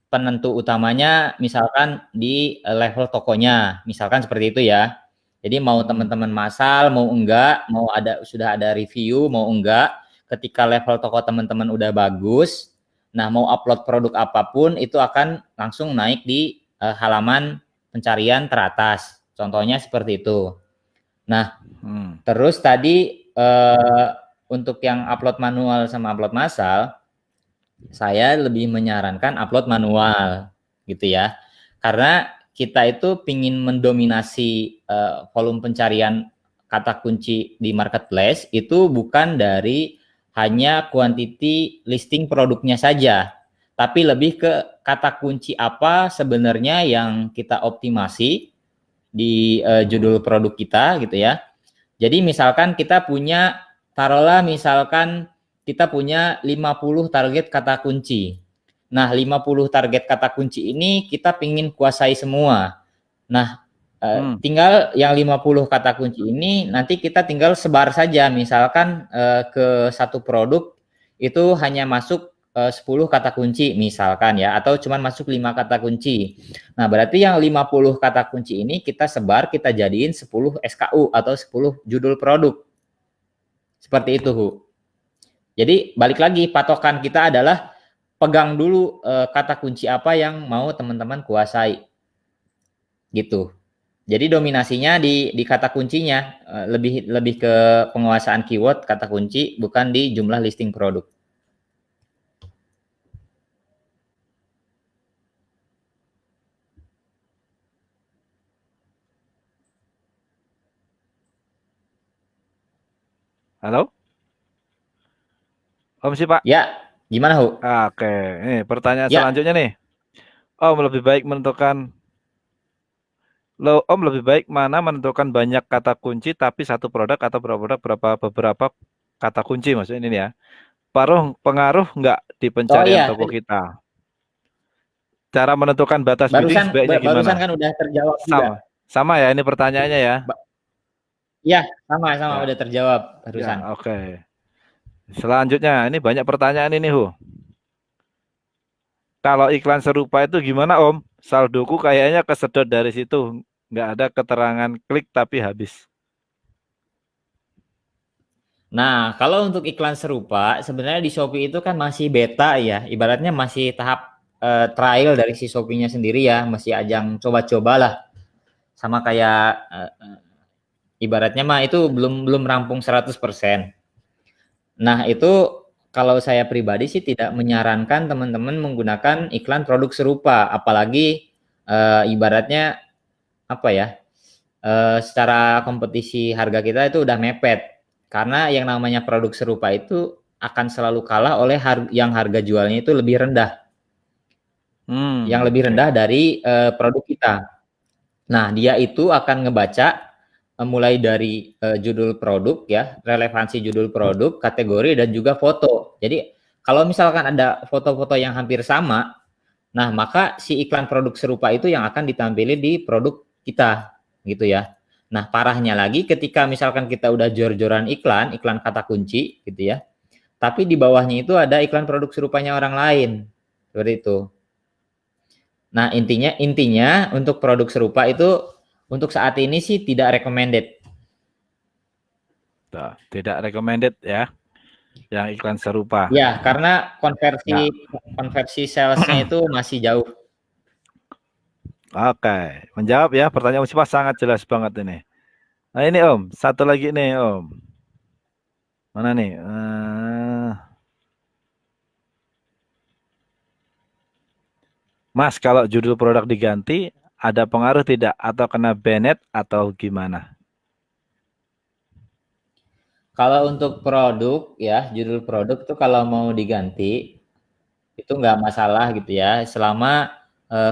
penentu utamanya misalkan di level tokonya, misalkan seperti itu ya. Jadi mau teman-teman massal, mau enggak, mau ada sudah ada review, mau enggak, ketika level toko teman-teman udah bagus, nah mau upload produk apapun itu akan langsung naik di halaman pencarian teratas. Contohnya seperti itu. Nah, terus tadi untuk yang upload manual sama upload massal, saya lebih menyarankan upload manual gitu ya. Karena kita itu pingin mendominasi volume pencarian kata kunci di marketplace itu bukan dari hanya quantity listing produknya saja, tapi lebih ke kata kunci apa sebenarnya yang kita optimasi di judul produk kita gitu ya. Jadi misalkan kita punya, taruhlah misalkan kita punya 50 target kata kunci. Nah, 50 target kata kunci ini kita pingin kuasai semua. Nah, tinggal yang 50 kata kunci ini nanti kita tinggal sebar saja. Misalkan ke satu produk itu hanya masuk 10 kata kunci misalkan ya, atau cuma masuk 5 kata kunci. Nah, berarti yang 50 kata kunci ini kita sebar, kita jadiin 10 SKU atau 10 judul produk. Seperti itu, Hu. Jadi balik lagi patokan kita adalah pegang dulu kata kunci apa yang mau teman-teman kuasai. Gitu. Jadi dominasinya di kata kuncinya, lebih lebih ke penguasaan keyword kata kunci, bukan di jumlah listing produk. Halo? Om sih Pak. Ya, gimana Hu? Oke, ini pertanyaan Ya, selanjutnya nih. Om lebih baik menentukan lo Om lebih baik mana menentukan banyak kata kunci tapi satu produk atau beberapa kata kunci maksudnya ini ya. Pengaruh nggak di Oh pencarian iya, toko kita? Cara menentukan batas bidding sebaiknya barusan gimana? kan udah terjawab juga. Sama. Sama ya ini pertanyaannya ya. Ba- Ya, sama Ya, udah terjawab ya, barusan. oke. Selanjutnya, ini banyak pertanyaan ini, Hu. Kalau iklan serupa itu gimana, Om? Saldoku kayaknya kesedot dari situ. Nggak ada keterangan klik tapi habis. Nah, kalau untuk iklan serupa, sebenarnya di Shopee itu kan masih beta ya, ibaratnya masih tahap trial dari si Shopee-nya sendiri ya, masih ajang coba-coba lah. Sama kayak ibaratnya mah itu belum belum rampung 100%. Nah, itu kalau saya pribadi sih tidak menyarankan teman-teman menggunakan iklan produk serupa, apalagi ibaratnya apa ya? Secara kompetisi harga kita itu udah mepet. Karena yang namanya produk serupa itu akan selalu kalah oleh yang harga jualnya itu lebih rendah, yang lebih Oke. rendah dari produk kita. Nah, dia itu akan ngebaca mulai dari judul produk ya, relevansi judul produk, kategori dan juga foto. Jadi kalau misalkan ada foto-foto yang hampir sama, nah maka si iklan produk serupa itu yang akan ditampilkan di produk kita, gitu ya. Nah, parahnya lagi ketika misalkan kita udah jor-joran iklan, iklan kata kunci gitu ya. Tapi di bawahnya itu ada iklan produk serupanya orang lain. Seperti itu. Nah, intinya untuk produk serupa itu untuk saat ini sih tidak recommended. Tuh, tidak recommended ya, yang iklan serupa. Ya, karena konversi Ya, konversi salesnya itu masih jauh. oke. Menjawab ya, pertanyaan Musibah sangat jelas banget ini. Nah ini Om, satu lagi nih Om. Mana nih? Mas, kalau judul produk diganti, ada pengaruh tidak? Atau kena banned atau gimana? Kalau untuk produk ya, judul produk itu kalau mau diganti itu nggak masalah gitu ya, selama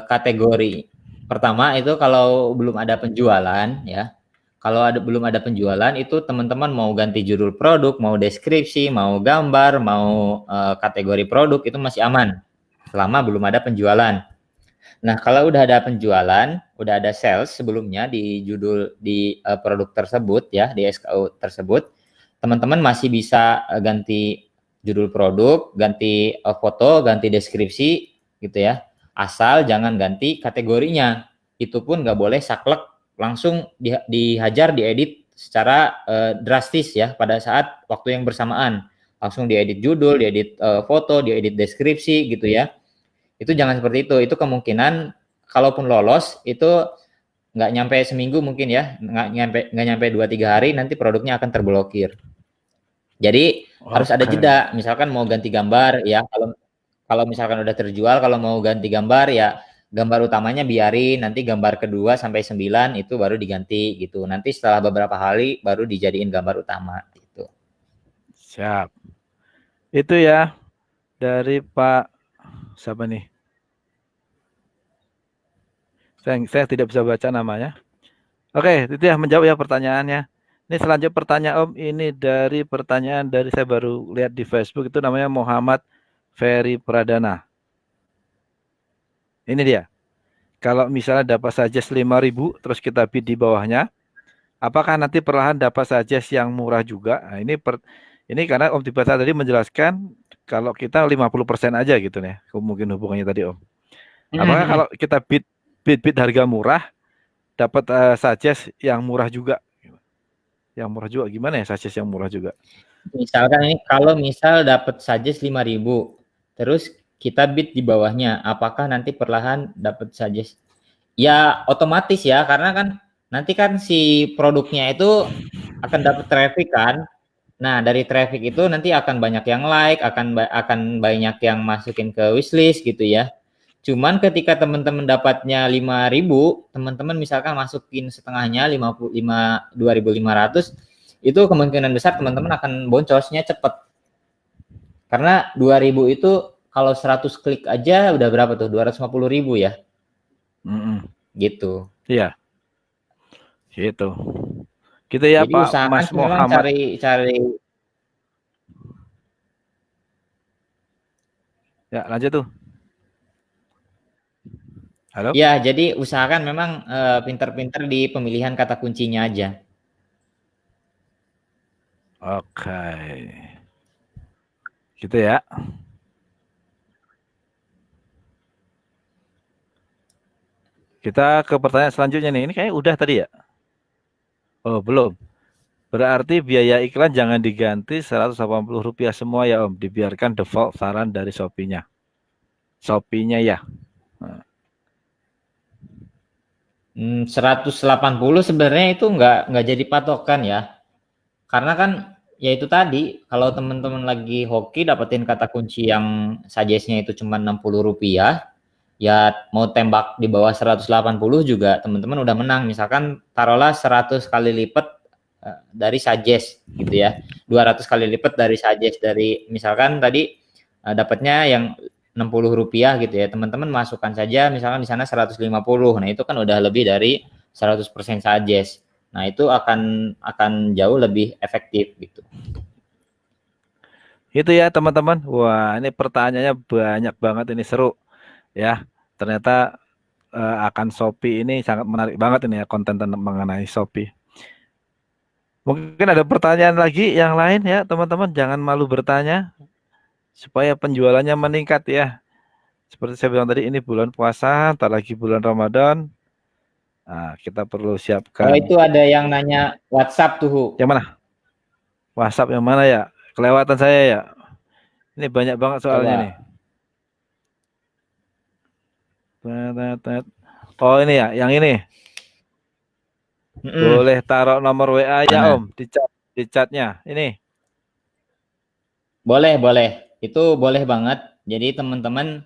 kategori pertama itu kalau belum ada penjualan ya, kalau belum ada penjualan itu teman-teman mau ganti judul produk, mau deskripsi, mau gambar, mau kategori produk itu masih aman selama belum ada penjualan. Nah, kalau udah ada penjualan, udah ada sales sebelumnya di judul di produk tersebut ya, di SKU tersebut, teman-teman masih bisa ganti judul produk, ganti foto, ganti deskripsi gitu ya. Asal jangan ganti kategorinya. Itu pun nggak boleh saklek langsung dihajar, diedit secara drastis ya pada saat waktu yang bersamaan. Langsung diedit judul, diedit foto, diedit deskripsi gitu ya. Itu jangan seperti itu. Itu kemungkinan kalaupun lolos itu nggak nyampe seminggu mungkin ya, nggak nyampe 2-3 hari nanti produknya akan terblokir. Jadi harus ada Oke, jeda. Misalkan mau ganti gambar ya, kalau kalau misalkan udah terjual, kalau mau ganti gambar ya gambar utamanya biarin, nanti gambar kedua sampai 9 itu baru diganti gitu. Nanti setelah beberapa hari baru dijadiin gambar utama gitu. siap. Itu ya dari Pak siapa nih? Saya tidak bisa baca namanya. Oke, itu ya menjawab ya pertanyaannya. Ini selanjutnya pertanyaan Om, ini dari pertanyaan dari saya baru lihat di Facebook itu namanya Muhammad Ferry Pradana. Ini dia. Kalau misalnya dapat suggest 5.000 terus kita bid di bawahnya, apakah nanti perlahan dapat suggest yang murah juga? Nah, ini karena Om Tibata tadi menjelaskan kalau kita 50% aja gitu nih. Mungkin hubungannya tadi Om. Apakah kalau kita bid harga murah dapat suggest yang murah juga? Yang murah juga gimana ya suggest yang murah juga? Misalkan ini kalau misal dapat suggest 5.000, terus kita bid di bawahnya, apakah nanti perlahan dapat suggest? Ya otomatis ya, karena kan nanti kan si produknya itu akan dapat traffic kan. Nah, dari traffic itu nanti akan banyak yang like, akan banyak yang masukin ke wishlist gitu ya. Cuman ketika teman-teman dapatnya 5.000, teman-teman misalkan masukin setengahnya 2.500, itu kemungkinan besar teman-teman akan boncosnya cepet. Karena 2.000 itu kalau 100 klik aja udah berapa tuh? 250.000 ya. Mm-mm. Gitu. Iya. Gitu. Gitu ya Jadi Pak usahakan Mas sih memang Muhammad. cari. Ya, lanjut tuh. Halo? Ya, jadi usahakan memang pinter-pinter di pemilihan kata kuncinya aja. Oke. Gitu ya. Kita ke pertanyaan selanjutnya nih. Ini kayaknya udah tadi ya? Oh, belum. Berarti biaya iklan jangan diganti Rp180 semua ya Om. Dibiarkan default saran dari Shopee-nya. Shopee-nya ya. 180 sebenarnya itu nggak jadi patokan ya. Karena kan ya itu tadi, kalau teman-teman lagi hoki dapetin kata kunci yang suggest-nya itu cuma Rp60, ya mau tembak di bawah 180 juga teman-teman udah menang. Misalkan taruhlah 100 kali lipat dari suggest gitu ya. 200 kali lipat dari suggest, dari misalkan tadi dapatnya yang Rp60 gitu ya. Teman-teman masukkan saja misalkan di sana 150. Nah, itu kan udah lebih dari 100% suggest. Nah, itu akan jauh lebih efektif gitu. Itu ya teman-teman. Wah, ini pertanyaannya banyak banget, ini seru ya. Ternyata akan Shopee ini sangat menarik banget ini ya, konten tentang mengenai Shopee. Mungkin ada pertanyaan lagi yang lain ya teman-teman. Jangan malu bertanya supaya penjualannya meningkat ya. Seperti saya bilang tadi, ini bulan puasa, tak lagi bulan Ramadan. Nah, kita perlu Oh, siapkan. itu ada yang nanya WhatsApp tuh, Hu. Yang mana? WhatsApp yang mana ya? Kelewatan saya ya. Ini banyak banget soalnya nih. Coba. Oh ini ya, yang ini. Mm-mm. Boleh taruh nomor WA ya Mana? Om di chatnya. Ini. Boleh. Itu boleh banget. Jadi teman-teman,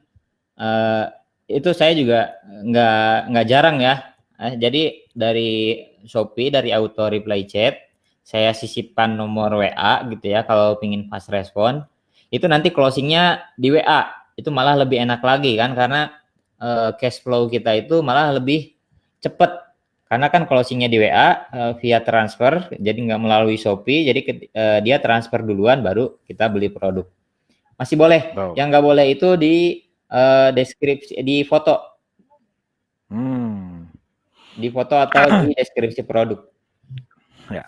eh, itu saya juga nggak jarang ya. Jadi dari Shopee, dari auto reply chat, saya sisipkan nomor WA gitu ya. Kalau pingin fast respon, itu nanti closingnya di WA. Itu malah lebih enak lagi kan, karena cash flow kita itu malah lebih cepet. Karena kan closingnya di WA via transfer, jadi nggak melalui Shopee. Jadi dia transfer duluan, baru kita beli produk. Masih boleh. Oh. Yang nggak boleh itu di deskripsi, Hmm. di foto atau di deskripsi produk. Ya,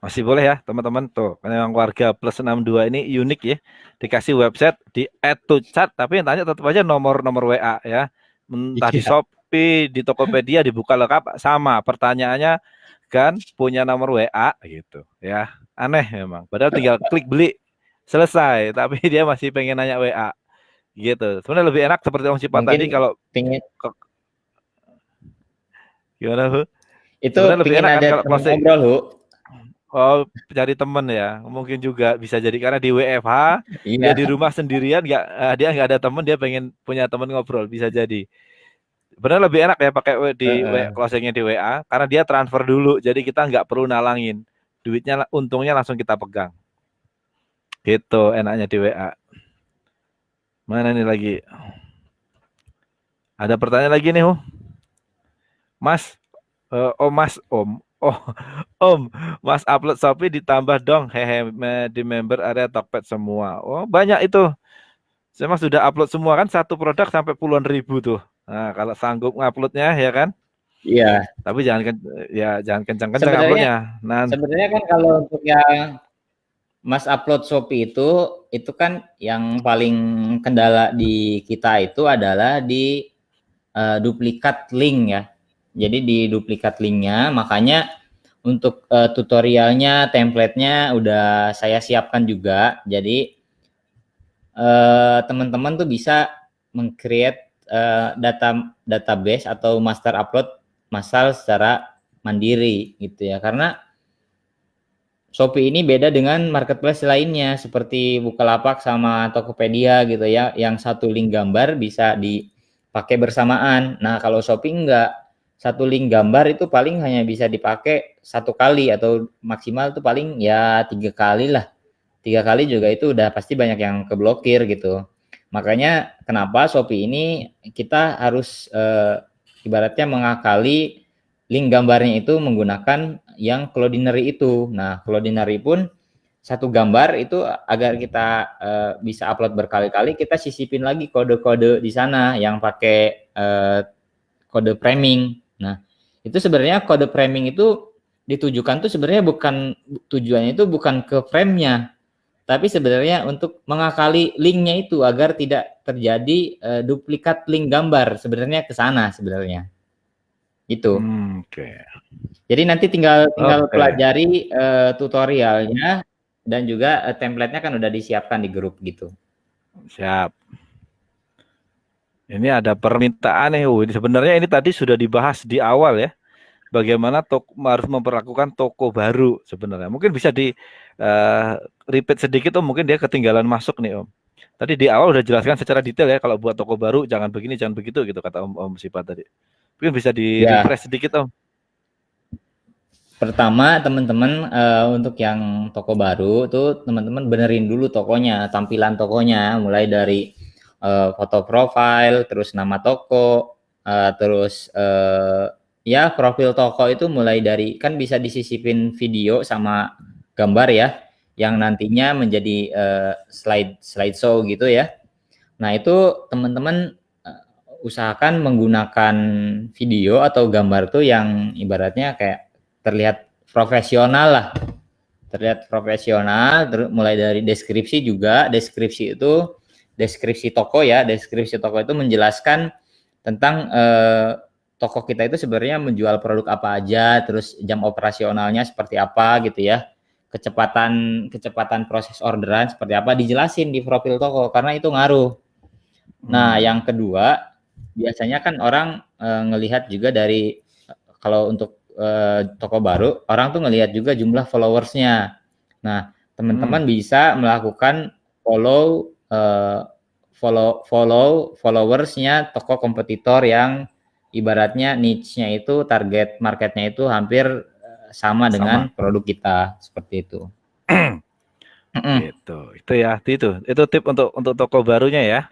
masih boleh ya teman-teman tuh. Karena yang warga plus 62 ini unik ya. Dikasih website di add to chat, tapi yang tanya tetap aja nomor WA ya. Entah di Iya. Shopee, di Tokopedia, di Bukalapak sama. Pertanyaannya kan punya nomor WA gitu ya. Aneh memang. Padahal tinggal klik beli selesai, tapi dia masih pengen nanya WA gitu. Sebenarnya lebih enak seperti Om Cipa tadi, Mungkin kalau pingin gimana Bu? itu Sebenarnya lebih pingin enak kan ada kalau teman closing. ngobrol, Hu. Oh, cari temen ya. Mungkin juga bisa jadi karena di WFH dia Iya. di rumah sendirian, dia nggak ada temen, dia pengen punya temen ngobrol, bisa jadi. Benar lebih enak ya pakai closingnya di WA karena dia transfer dulu, jadi kita nggak perlu nalangin. Duitnya untungnya langsung kita pegang. Gitu enaknya di WA. Mana nih lagi? Ada pertanyaan lagi nih, Mas. Oh Mas Om. Oh Om, Mas upload Shopee ditambah dong hehe di member area Tokped semua. Oh banyak itu. Saya mah sudah upload semua kan, satu produk sampai puluhan ribu tuh. Nah, kalau sanggup nguploadnya ya kan. Iya. Tapi jangan kencang-kencang Sebenarnya uploadnya. Nah, sebenarnya kan kalau untuk yang Mas upload Shopee itu kan yang paling kendala di kita itu adalah di duplikat link ya. Jadi di duplikat linknya, makanya untuk tutorialnya, template-nya udah saya siapkan juga. Jadi teman-teman tuh bisa meng-create database atau master upload massal secara mandiri gitu ya. Karena Shopee ini beda dengan marketplace lainnya seperti Bukalapak sama Tokopedia gitu ya, yang satu link gambar bisa dipakai bersamaan. Nah, kalau Shopee enggak, satu link gambar itu paling hanya bisa dipakai satu kali atau maksimal tuh paling ya 3 kali lah. 3 kali juga itu udah pasti banyak yang keblokir gitu. Makanya kenapa Shopee ini kita harus ibaratnya mengakali link gambarnya itu menggunakan yang Cloudinary itu. Nah, Cloudinary pun satu gambar itu agar kita bisa upload berkali-kali, kita sisipin lagi kode-kode di sana yang pakai kode framing. Nah, itu sebenarnya kode framing itu ditujukan tuh sebenarnya tujuannya itu bukan ke frame-nya, tapi sebenarnya untuk mengakali linknya itu agar tidak terjadi duplikat link gambar, sebenarnya ke sana sebenarnya. Itu. Oke. Jadi nanti tinggal Oke. pelajari tutorialnya dan juga template-nya kan udah disiapkan di grup gitu. Siap. Ini ada permintaan nih. Sebenarnya ini tadi sudah dibahas di awal ya. Bagaimana harus memperlakukan toko baru sebenarnya. Mungkin bisa di repeat sedikit Om, mungkin dia ketinggalan masuk nih Om. Tadi di awal udah jelaskan secara detail ya, kalau buat toko baru jangan begini, jangan begitu gitu kata Om Sipa tadi. Mungkin bisa di refresh sedikit Om. Pertama teman-teman untuk yang toko baru tuh teman-teman benerin dulu tokonya, tampilan tokonya, mulai dari foto profile, terus nama toko, terus ya profil toko itu mulai dari, kan bisa disisipin video sama gambar ya, yang nantinya menjadi slideshow gitu ya. Nah itu teman-teman usahakan menggunakan video atau gambar tuh yang ibaratnya kayak terlihat profesional lah, terlihat profesional. Mulai dari deskripsi juga, deskripsi toko ya, deskripsi toko itu menjelaskan tentang toko kita itu sebenarnya menjual produk apa aja, terus jam operasionalnya seperti apa gitu ya, kecepatan proses orderan seperti apa, dijelasin di profil toko karena itu ngaruh. Nah yang kedua, biasanya kan orang ngelihat juga dari, kalau untuk toko baru, orang tuh ngelihat juga jumlah followersnya. Nah, teman-teman bisa melakukan followersnya toko kompetitor yang ibaratnya niche-nya itu, target marketnya itu hampir sama dengan produk kita, seperti itu. Gitu. Itu ya, itu tip untuk toko barunya ya.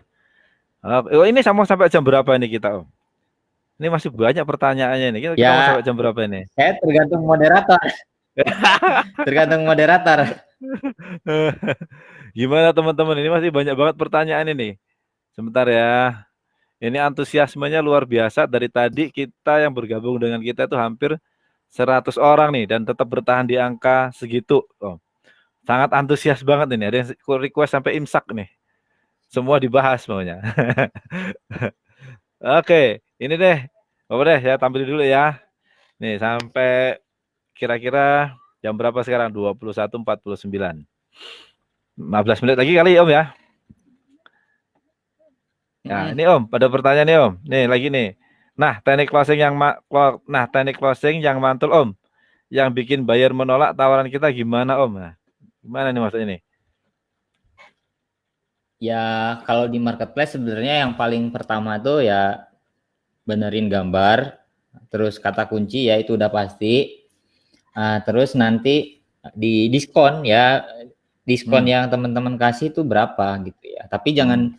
Ini sama sampai jam berapa ini kita Om? Ini masih banyak pertanyaannya nih. Kita mau sampai jam berapa ini? Saya tergantung moderator. Tergantung moderator. Gimana teman-teman? Ini masih banyak banget pertanyaan ini. Sebentar ya. Ini antusiasmenya luar biasa. Dari tadi kita yang bergabung dengan kita itu hampir 100 orang nih. Dan tetap bertahan di angka segitu. Oh, sangat antusias banget ini. Ada yang request sampai imsak nih. Semua dibahas maunya. Oke, ini deh. Bapak deh, saya tampil dulu ya. Nih, sampai kira-kira jam berapa sekarang? 21.49. 15 menit lagi kali Om ya. Nah, ini Om, pada pertanyaan nih Om. Nih, lagi nih. Nah, teknik closing yang mantul Om. Yang bikin buyer menolak tawaran kita gimana Om? Nah, gimana nih maksudnya nih? Ya, kalau di marketplace sebenarnya yang paling pertama tuh ya benerin gambar, terus kata kunci ya itu udah pasti. Terus nanti di diskon ya, diskon yang teman-teman kasih itu berapa gitu ya. Tapi jangan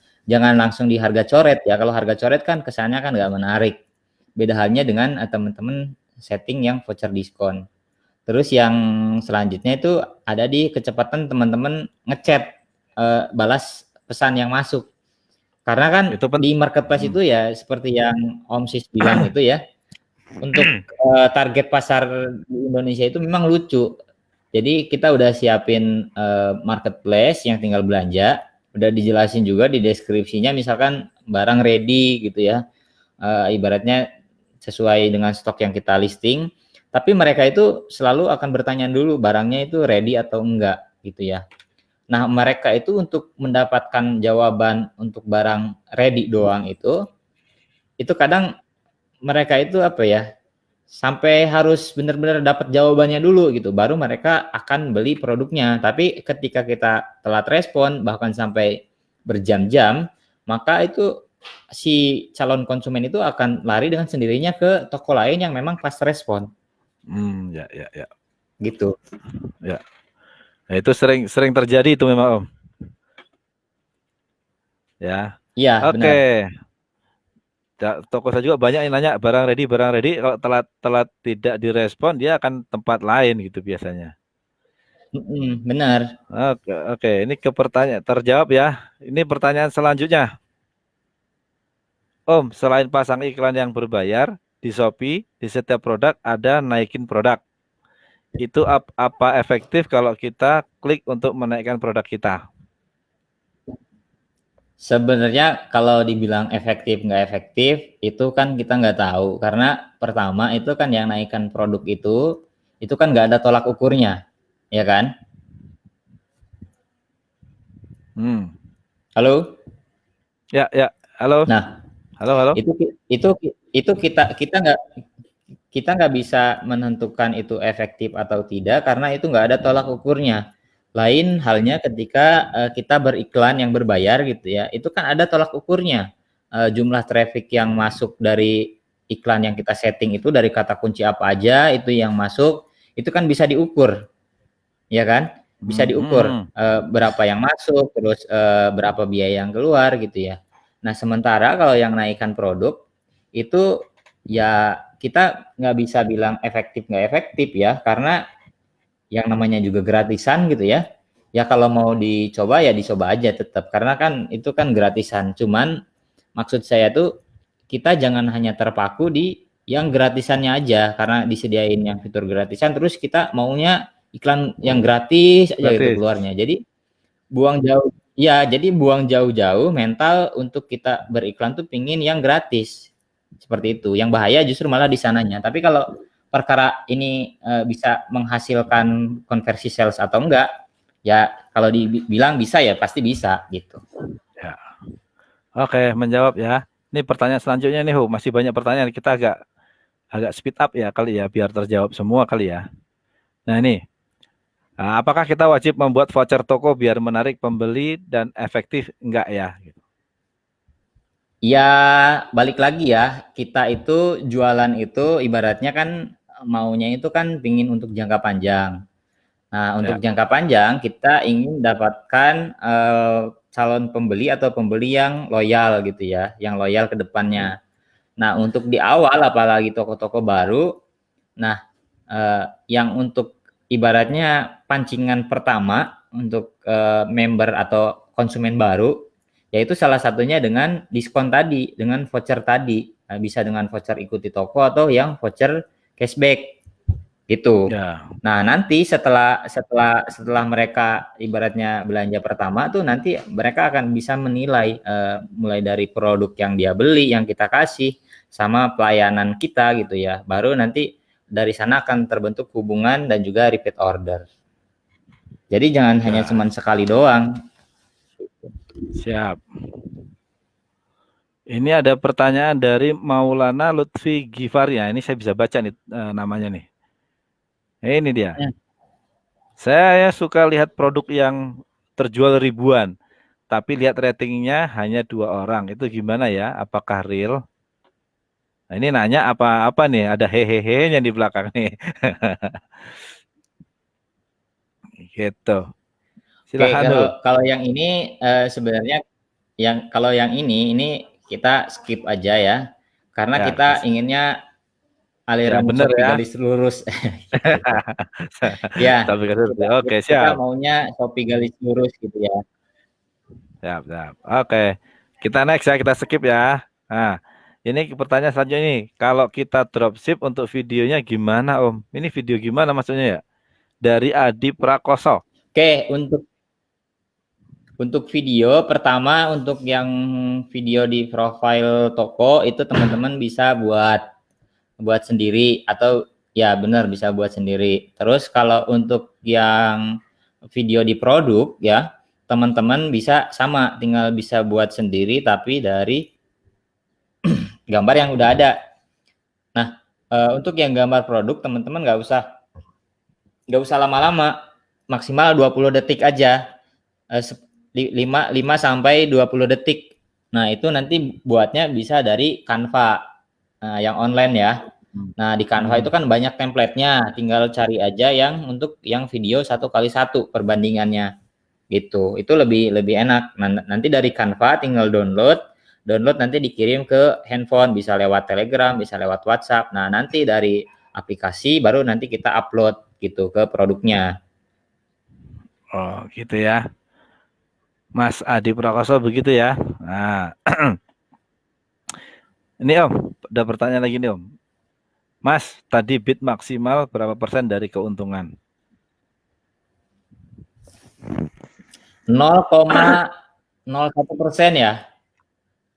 langsung di harga coret ya. Kalau harga coret kan kesannya kan nggak menarik. Beda halnya dengan teman-teman setting yang voucher diskon. Terus yang selanjutnya itu ada di kecepatan teman-teman ngechat, balas pesan yang masuk. Karena kan di marketplace itu ya seperti yang Om Sis bilang itu ya, untuk target pasar di Indonesia itu memang lucu. Jadi kita udah siapin marketplace yang tinggal belanja, udah dijelasin juga di deskripsinya, misalkan barang ready gitu ya, ibaratnya sesuai dengan stok yang kita listing, tapi mereka itu selalu akan bertanya dulu barangnya itu ready atau enggak gitu ya. Nah, mereka itu untuk mendapatkan jawaban untuk barang ready doang itu kadang mereka itu apa ya, sampai harus benar-benar dapat jawabannya dulu gitu, baru mereka akan beli produknya. Tapi ketika kita telat respon, bahkan sampai berjam-jam, maka itu si calon konsumen itu akan lari dengan sendirinya ke toko lain yang memang fast respon. Ya. Gitu. Ya. Nah, itu sering terjadi itu memang Om. Ya. Iya, Oke. benar. Toko saya juga banyak yang nanya barang ready, barang ready. Kalau telat tidak direspon, dia akan tempat lain gitu biasanya. Benar. Oke, oke. Ini ke pertanyaan terjawab ya. Ini pertanyaan selanjutnya. Om, selain pasang iklan yang berbayar di Shopee, di setiap produk ada naikin produk. Itu apa efektif kalau kita klik untuk menaikkan produk kita? Sebenarnya kalau dibilang efektif nggak efektif itu kan kita nggak tahu karena pertama itu kan yang naikkan produk itu kan nggak ada tolak ukurnya, ya kan? Hmm. Halo? Ya, ya. Halo, Nah, halo, halo. itu itu itu kita nggak bisa menentukan itu efektif atau tidak karena itu nggak ada tolak ukurnya. Lain halnya ketika kita beriklan yang berbayar gitu ya, itu kan ada tolak ukurnya. Jumlah traffic yang masuk dari iklan yang kita setting itu dari kata kunci apa aja itu yang masuk, itu kan bisa diukur, ya kan? Bisa diukur berapa yang masuk, terus berapa biaya yang keluar gitu ya. Nah, sementara kalau yang naikkan produk itu ya kita nggak bisa bilang efektif nggak efektif ya, karena yang namanya juga gratisan gitu ya. Ya kalau mau dicoba ya dicoba aja tetap, karena kan itu kan gratisan. Cuman maksud saya tuh kita jangan hanya terpaku di yang gratisannya aja, karena disediain yang fitur gratisan terus kita maunya iklan yang gratis aja gitu Gratis. keluarnya. Jadi buang jauh ya, jadi buang jauh-jauh mental untuk kita beriklan tuh pingin yang gratis seperti itu. Yang bahaya justru malah di sananya. Tapi kalau perkara ini bisa menghasilkan konversi sales atau enggak, ya kalau dibilang bisa ya pasti bisa gitu. Ya. Oke, menjawab ya. Ini pertanyaan selanjutnya nih, masih banyak pertanyaan. Kita agak speed up ya kali ya, biar terjawab semua kali ya. Nah ini, apakah kita wajib membuat voucher toko biar menarik pembeli dan efektif enggak ya? Ya balik lagi ya, kita itu jualan itu ibaratnya kan maunya itu kan pingin untuk jangka panjang. Nah, Ya. untuk jangka panjang kita ingin dapatkan calon pembeli atau pembeli yang loyal gitu ya, yang loyal ke depannya. Nah, untuk di awal apalagi toko-toko baru, nah yang untuk ibaratnya pancingan pertama untuk member atau konsumen baru, yaitu salah satunya dengan diskon tadi, dengan voucher tadi. Nah, bisa dengan voucher ikuti toko atau yang voucher cashback gitu. Ya. Nah, nanti setelah mereka ibaratnya belanja pertama tuh nanti mereka akan bisa menilai mulai dari produk yang dia beli, yang kita kasih sama pelayanan kita gitu ya. Baru nanti dari sana akan terbentuk hubungan dan juga repeat order. Jadi jangan hanya Ya. cuman sekali doang. Siap. Ini ada pertanyaan dari Maulana Lutfi Gifaria. Ini saya bisa baca nih namanya nih. Ini dia. Saya suka lihat produk yang terjual ribuan, tapi lihat ratingnya hanya 2 orang. Itu gimana ya? Apakah real? Nah, ini nanya apa nih? Ada hehehe yang di belakang nih. Gitu. Oke, Silahkan kalau tuh. kalau yang ini sebenarnya kalau yang ini kita skip aja ya. Karena Ya, kita inginnya ya aliran benar Shopee ya. garis lurus. Gitu. Ya, Tapi kan oke, kita siap. maunya Shopee garis lurus gitu ya. Siap, siap. Oke. Kita next ya, kita skip ya. Nah, ini pertanyaan selanjutnya nih. Kalau kita dropship untuk videonya gimana, Om? Ini video gimana maksudnya ya? Dari Adi Prakoso. Oke, untuk video pertama, untuk yang video di profile toko itu teman-teman bisa buat sendiri atau ya benar bisa buat sendiri. Terus kalau untuk yang video di produk ya teman-teman bisa sama, tinggal bisa buat sendiri tapi dari gambar yang udah ada. Nah, untuk yang gambar produk teman-teman nggak usah lama-lama, maksimal 20 detik aja. 5 sampai 20 detik. Nah, itu nanti buatnya bisa dari Canva. Nah, yang online ya. Nah, di Canva itu kan banyak template-nya, tinggal cari aja yang untuk yang video 1x1 perbandingannya. Gitu. Itu lebih enak. Nah, nanti dari Canva tinggal download. download nanti dikirim ke handphone, bisa lewat Telegram, bisa lewat WhatsApp. Nah, nanti dari aplikasi baru nanti kita upload gitu ke produknya. Oh, gitu ya. Mas Adi Prakoso begitu ya. Nah, ini Om, ada pertanyaan lagi nih Om. Mas, tadi bid maksimal berapa persen dari keuntungan? 0,01% ya.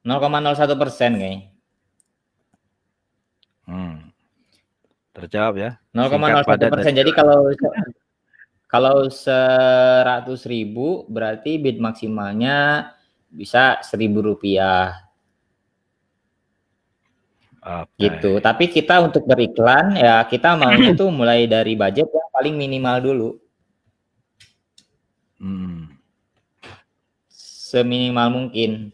0,01% kayaknya. Terjawab ya. Singkat, padat, dan 0,01%. Jadi kalau 100.000 berarti bid maksimalnya bisa Rp1.000 gitu. oke. Tapi kita untuk beriklan ya kita maunya tuh mulai dari budget yang paling minimal dulu. Seminimal mungkin.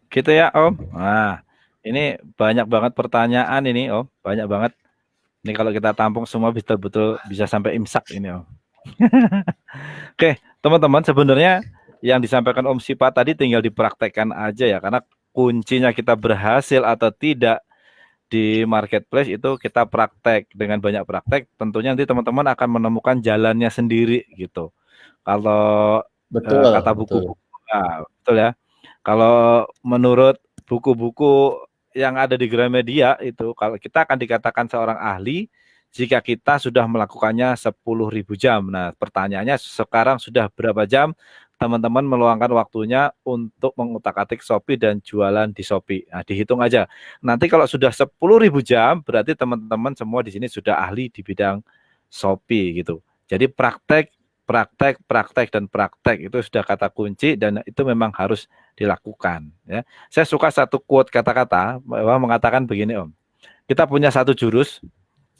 Gitu ya Om. Nah, ini banyak banget pertanyaan ini Om. Banyak banget. Ini kalau kita tampung semua betul-betul bisa sampai imsak ini Om. Oke, teman-teman, sebenarnya yang disampaikan Om Sipa tadi tinggal dipraktekkan aja ya, karena kuncinya kita berhasil atau tidak di marketplace itu kita praktek. Dengan banyak praktek, tentunya nanti teman-teman akan menemukan jalannya sendiri gitu. Kalau Betul, kata betul. buku-buku, nah, betul ya. Kalau menurut buku-buku yang ada di Gramedia itu, kalau kita akan dikatakan seorang ahli jika kita sudah melakukannya 10.000 jam. Nah, pertanyaannya sekarang sudah berapa jam teman-teman meluangkan waktunya untuk mengutak-atik Shopee dan jualan di Shopee. Nah, dihitung aja. Nanti kalau sudah 10.000 jam, berarti teman-teman semua di sini sudah ahli di bidang Shopee gitu. Jadi praktek, dan praktek itu sudah kata kunci dan itu memang harus dilakukan. Ya, saya suka satu quote kata-kata bahwa mengatakan begini Om. Kita punya satu jurus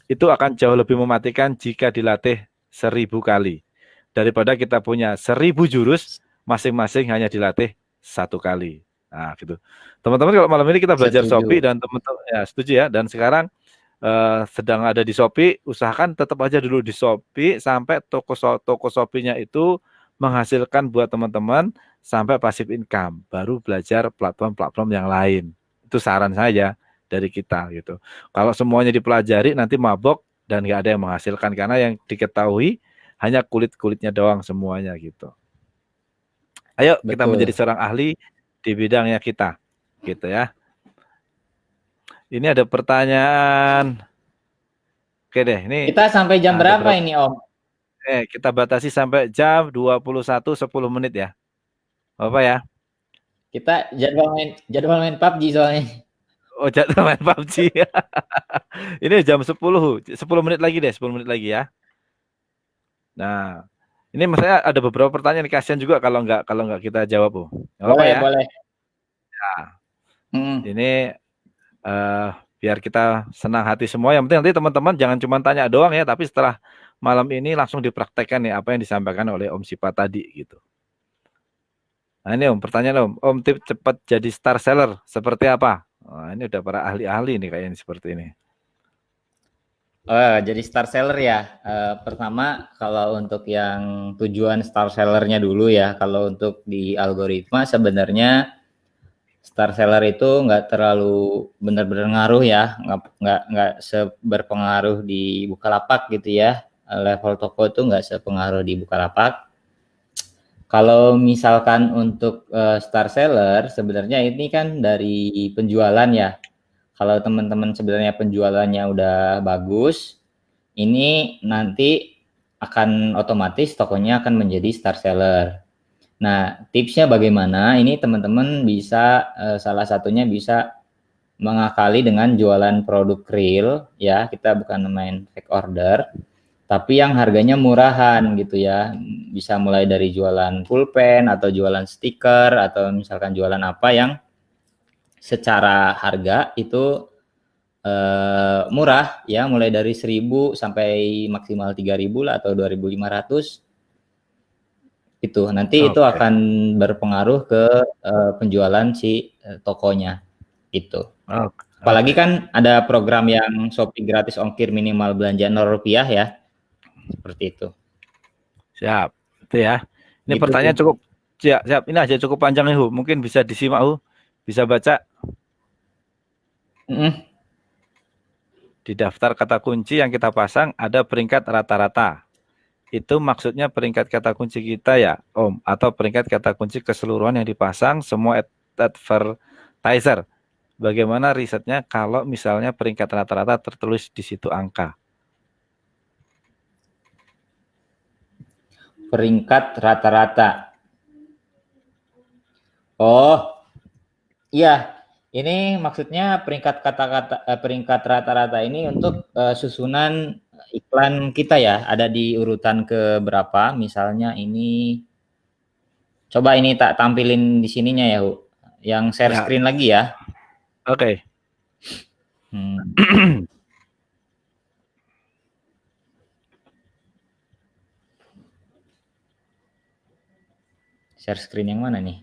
itu akan jauh lebih mematikan jika dilatih 1.000 kali daripada kita punya 1.000 jurus masing-masing hanya dilatih 1 kali. Nah, gitu. Teman-teman, kalau malam ini kita belajar Shopee Setuju. dan teman-teman ya setuju ya. Dan sekarang sedang ada di Shopee, usahakan tetap aja dulu di Shopee sampai toko Shopee-nya itu menghasilkan buat teman-teman sampai passive income. Baru belajar platform-platform yang lain. Itu saran saya dari kita gitu. Kalau semuanya dipelajari nanti mabok dan nggak ada yang menghasilkan karena yang diketahui hanya kulit-kulitnya doang semuanya gitu. Ayo kita menjadi Betul. seorang ahli di bidangnya kita, gitu ya. Ini ada pertanyaan. Oke deh, ini Kita sampai jam ada berapa berapa? ini, Om? Kita batasi sampai jam 21.10 menit ya. Apa ya? Kita jadwal main PUBG soalnya. Oh, jadwal main PUBG. Ini jam 10 menit lagi deh, 10 menit lagi ya. Nah, ini maksudnya ada beberapa pertanyaan kasihan juga kalau nggak kita jawab, Bu. Nggak apa-apa Boleh, ya. boleh. Nah, Hmm. ini biar kita senang hati semua. Yang penting nanti teman-teman jangan cuma tanya doang ya, tapi setelah malam ini langsung dipraktekkan nih apa yang disampaikan oleh Om Sipa tadi gitu. Nah ini Om, pertanyaan Om tips cepat jadi star seller seperti apa? Nah, ini udah para ahli-ahli nih kayaknya seperti ini. Jadi star seller ya. Pertama, kalau untuk yang tujuan star sellernya dulu ya, kalau untuk di algoritma sebenarnya star seller itu nggak terlalu benar-benar ngaruh ya, nggak seberpengaruh di Bukalapak gitu ya. Level toko itu nggak sepengaruh di Bukalapak. Kalau misalkan untuk star seller, sebenarnya ini kan dari penjualan ya. Kalau teman-teman sebenarnya penjualannya udah bagus, ini nanti akan otomatis tokonya akan menjadi star seller. Nah, tipsnya bagaimana? Ini teman-teman bisa salah satunya bisa mengakali dengan jualan produk real ya. Kita bukan main fake order, tapi yang harganya murahan gitu ya. Bisa mulai dari jualan pulpen atau jualan stiker atau misalkan jualan apa yang secara harga itu murah ya, mulai dari 1.000 sampai maksimal 3.000 lah atau 2.500 itu. Nanti itu Oke. akan berpengaruh ke penjualan si tokonya itu. Apalagi Oke. kan ada program yang Shopee gratis ongkir minimal belanja Rp0 ya, seperti itu. Siap. Itu ya. Ini Gitu tuh. pertanyaan cukup siap, siap. Ini aja cukup panjang nih, Hu. Mungkin bisa disimak, Hu. Bisa baca. Mm-mm. Di daftar kata kunci yang kita pasang ada peringkat rata-rata. Itu maksudnya peringkat kata kunci kita ya, Om, atau peringkat kata kunci keseluruhan yang dipasang semua advertiser. Bagaimana risetnya kalau misalnya peringkat rata-rata tertulis di situ angka? Peringkat rata-rata. Oh, iya. Ini maksudnya peringkat kata-kata peringkat rata-rata ini untuk susunan iklan kita ya. Ada di urutan ke berapa? Misalnya ini coba ini tak tampilin di sininya ya, Hu. Yang share Ya, screen lagi ya. oke. Hmm, share screen yang mana nih?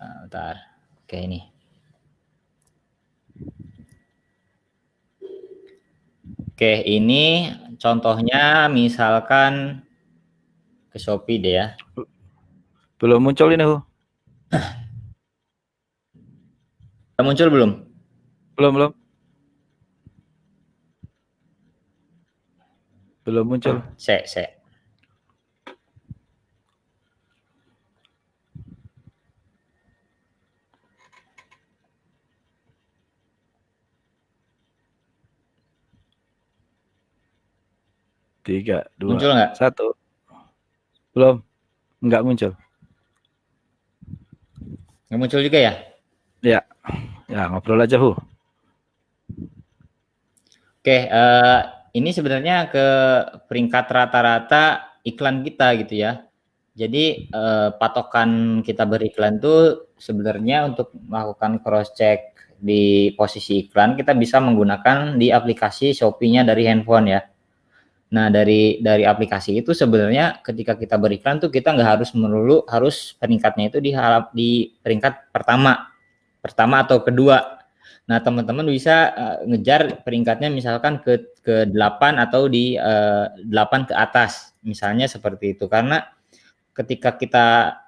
Bentar. Oke, ini. Oke, ini contohnya misalkan ke Shopee deh ya. Belum muncul ini, Hu. Udah muncul belum? Belum, belum. Belum muncul. Sek. Tiga, Muncul dua, nggak? satu. Belum. Nggak muncul. Nggak muncul juga ya? Ya, ya ngobrol aja, Hu. Oke, ini sebenarnya ke peringkat rata-rata iklan kita gitu ya. Jadi patokan kita beriklan tuh sebenarnya untuk melakukan cross check di posisi iklan kita bisa menggunakan di aplikasi Shopee-nya dari handphone ya. Nah dari aplikasi itu sebenarnya ketika kita beriklan tuh kita nggak harus melulu harus peringkatnya itu di peringkat pertama atau kedua. Nah, teman-teman bisa ngejar peringkatnya misalkan ke 8 atau di 8 ke atas. Misalnya seperti itu. Karena ketika kita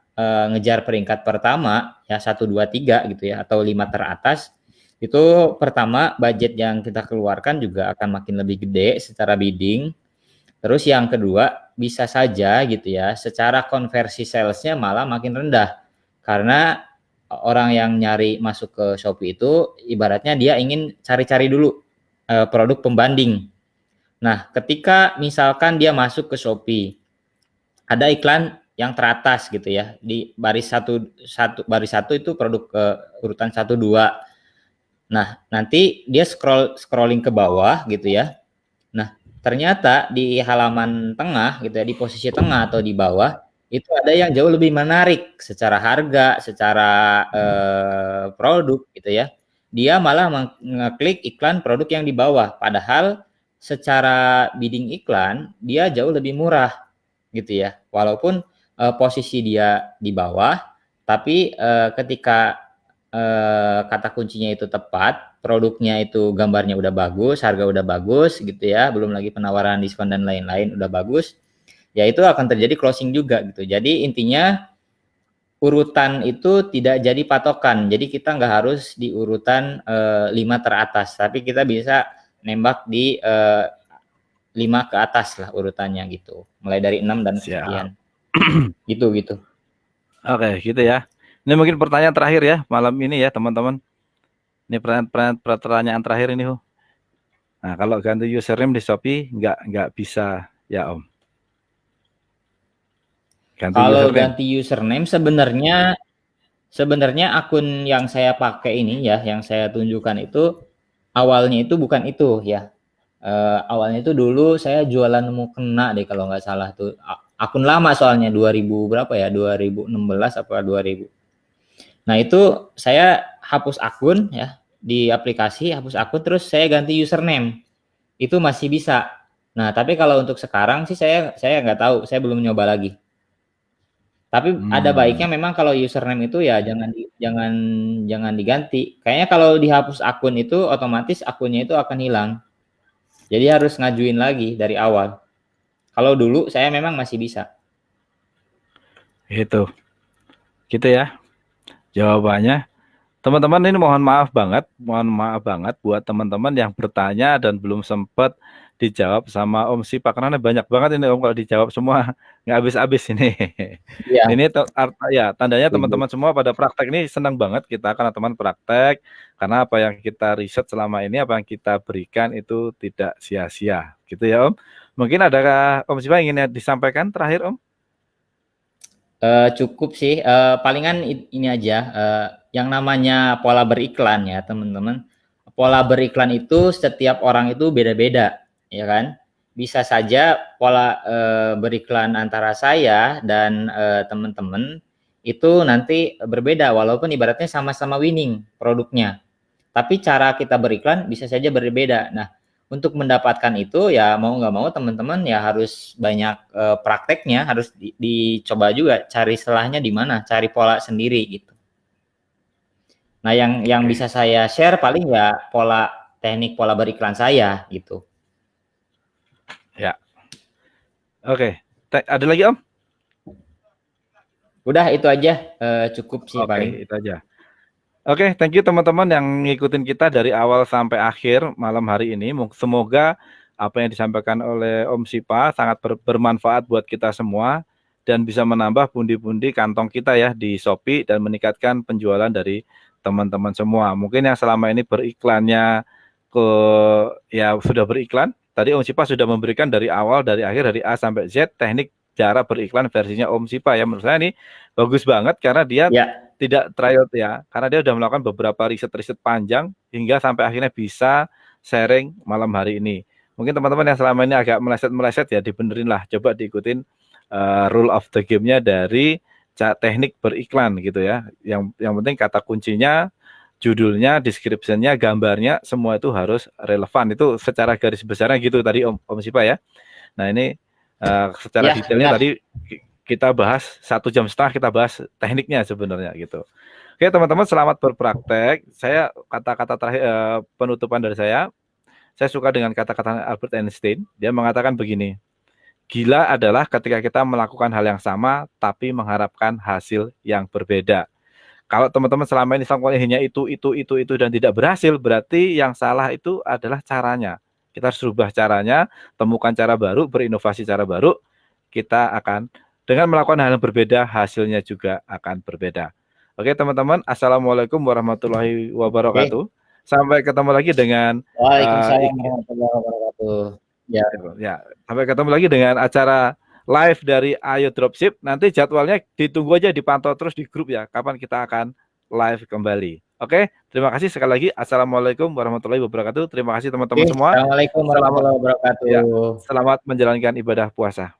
ngejar peringkat pertama ya 1 2 3 gitu ya atau 5 teratas itu pertama budget yang kita keluarkan juga akan makin lebih gede secara bidding. Terus yang kedua bisa saja gitu ya secara konversi salesnya malah makin rendah karena orang yang nyari masuk ke Shopee itu ibaratnya dia ingin cari-cari dulu produk pembanding. Nah, ketika misalkan dia masuk ke Shopee, ada iklan yang teratas gitu ya di baris baris satu itu produk urutan 1 2. Nah, nanti dia scrolling ke bawah gitu ya. Nah, ternyata di halaman tengah gitu ya, di posisi tengah atau di bawah itu ada yang jauh lebih menarik secara harga, secara produk gitu ya. Dia malah ngeklik iklan produk yang di bawah, padahal secara bidding iklan dia jauh lebih murah gitu ya. Walaupun posisi dia di bawah, tapi ketika kata kuncinya itu tepat, produknya itu gambarnya udah bagus, harga udah bagus gitu ya, belum lagi penawaran diskon dan lain-lain udah bagus, ya itu akan terjadi closing juga gitu. Jadi intinya urutan itu tidak jadi patokan. Jadi kita nggak harus di urutan 5 teratas, tapi kita bisa nembak di 5 ke atas lah urutannya gitu. Mulai dari 6 dan Siap. sekian. Gitu. Oke, gitu ya. Ini mungkin pertanyaan terakhir ya malam ini ya, teman-teman. Ini pertanyaan terakhir ini, Hu. Nah, kalau ganti username di Shopee nggak bisa ya, Om. Ganti Kalau username. ganti username sebenarnya akun yang saya pakai ini ya, yang saya tunjukkan itu awalnya itu bukan itu ya. Awalnya itu dulu saya jualan mukena deh kalau nggak salah tuh. Akun lama soalnya 2000 berapa ya? 2016 apa 2000. Nah, itu saya hapus akun ya di aplikasi, hapus akun terus saya ganti username. Itu masih bisa. Nah, tapi kalau untuk sekarang sih saya nggak tahu, saya belum nyoba lagi. Tapi ada baiknya memang kalau username itu ya jangan diganti. Kayaknya kalau dihapus akun itu otomatis akunnya itu akan hilang. Jadi harus ngajuin lagi dari awal. Kalau dulu saya memang masih bisa. Gitu. Gitu ya jawabannya. Teman-teman ini mohon maaf banget buat teman-teman yang bertanya dan belum sempat dijawab sama Om Sipa karena banyak banget ini Om kalau dijawab semua nggak habis-habis ini. Iya, Ini ya tandanya setuju. teman-teman semua pada praktek ini senang banget kita karena teman praktek karena apa yang kita riset selama ini apa yang kita berikan itu tidak sia-sia gitu ya Om. Mungkin adakah Om Sipa ingin disampaikan terakhir Om? Cukup sih, palingan ini aja, yang namanya pola beriklan ya teman-teman. Pola beriklan itu setiap orang itu beda-beda, ya kan? Bisa saja pola beriklan antara saya dan teman-teman itu nanti berbeda, walaupun ibaratnya sama-sama winning produknya. Tapi cara kita beriklan bisa saja berbeda. Nah, untuk mendapatkan itu ya mau nggak mau teman-teman ya harus banyak prakteknya, harus dicoba juga cari celahnya di mana, cari pola sendiri gitu. Nah, yang Oke. bisa saya share paling ya teknik pola beriklan saya gitu. Ya. Oke. Ada lagi Om? Udah itu aja, cukup sih Oke, paling. itu aja. Oke, thank you teman-teman yang ngikutin kita dari awal sampai akhir malam hari ini. Semoga apa yang disampaikan oleh Om Sipa sangat bermanfaat buat kita semua dan bisa menambah pundi-pundi kantong kita ya di Shopee dan meningkatkan penjualan dari teman-teman semua. Mungkin yang selama ini beriklannya ke ya sudah beriklan. Tadi Om Sipa sudah memberikan dari awal, dari akhir, dari A sampai Z teknik cara beriklan versinya Om Sipa ya. Menurut saya ini bagus banget karena dia Ya, tidak trial ya, karena dia sudah melakukan beberapa riset-riset panjang hingga sampai akhirnya bisa sharing malam hari ini. Mungkin teman-teman yang selama ini agak meleset-meleset ya dibenerin lah, coba diikutin rule of the game-nya dari teknik beriklan gitu ya. Yang penting kata kuncinya, judulnya, description-nya, gambarnya semua itu harus relevan. Itu secara garis besarnya gitu tadi Om Sipa ya. Nah ini secara ya detailnya benar. tadi kita bahas 1,5 jam kita bahas tekniknya sebenarnya gitu. Oke teman-teman selamat berpraktek. Saya kata-kata terakhir penutupan dari saya suka dengan kata-kata Albert Einstein. Dia mengatakan begini, gila adalah ketika kita melakukan hal yang sama tapi mengharapkan hasil yang berbeda. Kalau teman-teman selama ini melakukan hanya itu dan tidak berhasil, berarti yang salah itu adalah caranya. Kita harus rubah caranya, temukan cara baru, berinovasi cara baru, kita akan dengan melakukan hal yang berbeda, hasilnya juga akan berbeda. Oke teman-teman, Assalamualaikum warahmatullahi Oke. wabarakatuh. Sampai ketemu lagi dengan Waalaikumsalam warahmatullahi wabarakatuh. Ya, ya, sampai ketemu lagi dengan acara live dari Ayo Dropship. Nanti jadwalnya ditunggu aja, dipantau terus di grup ya, kapan kita akan live kembali. Oke, terima kasih sekali lagi. Assalamualaikum warahmatullahi wabarakatuh. Terima kasih oke. teman-teman semua. Assalamualaikum Selamat warahmatullahi ya, wabarakatuh. selamat menjalankan ibadah puasa.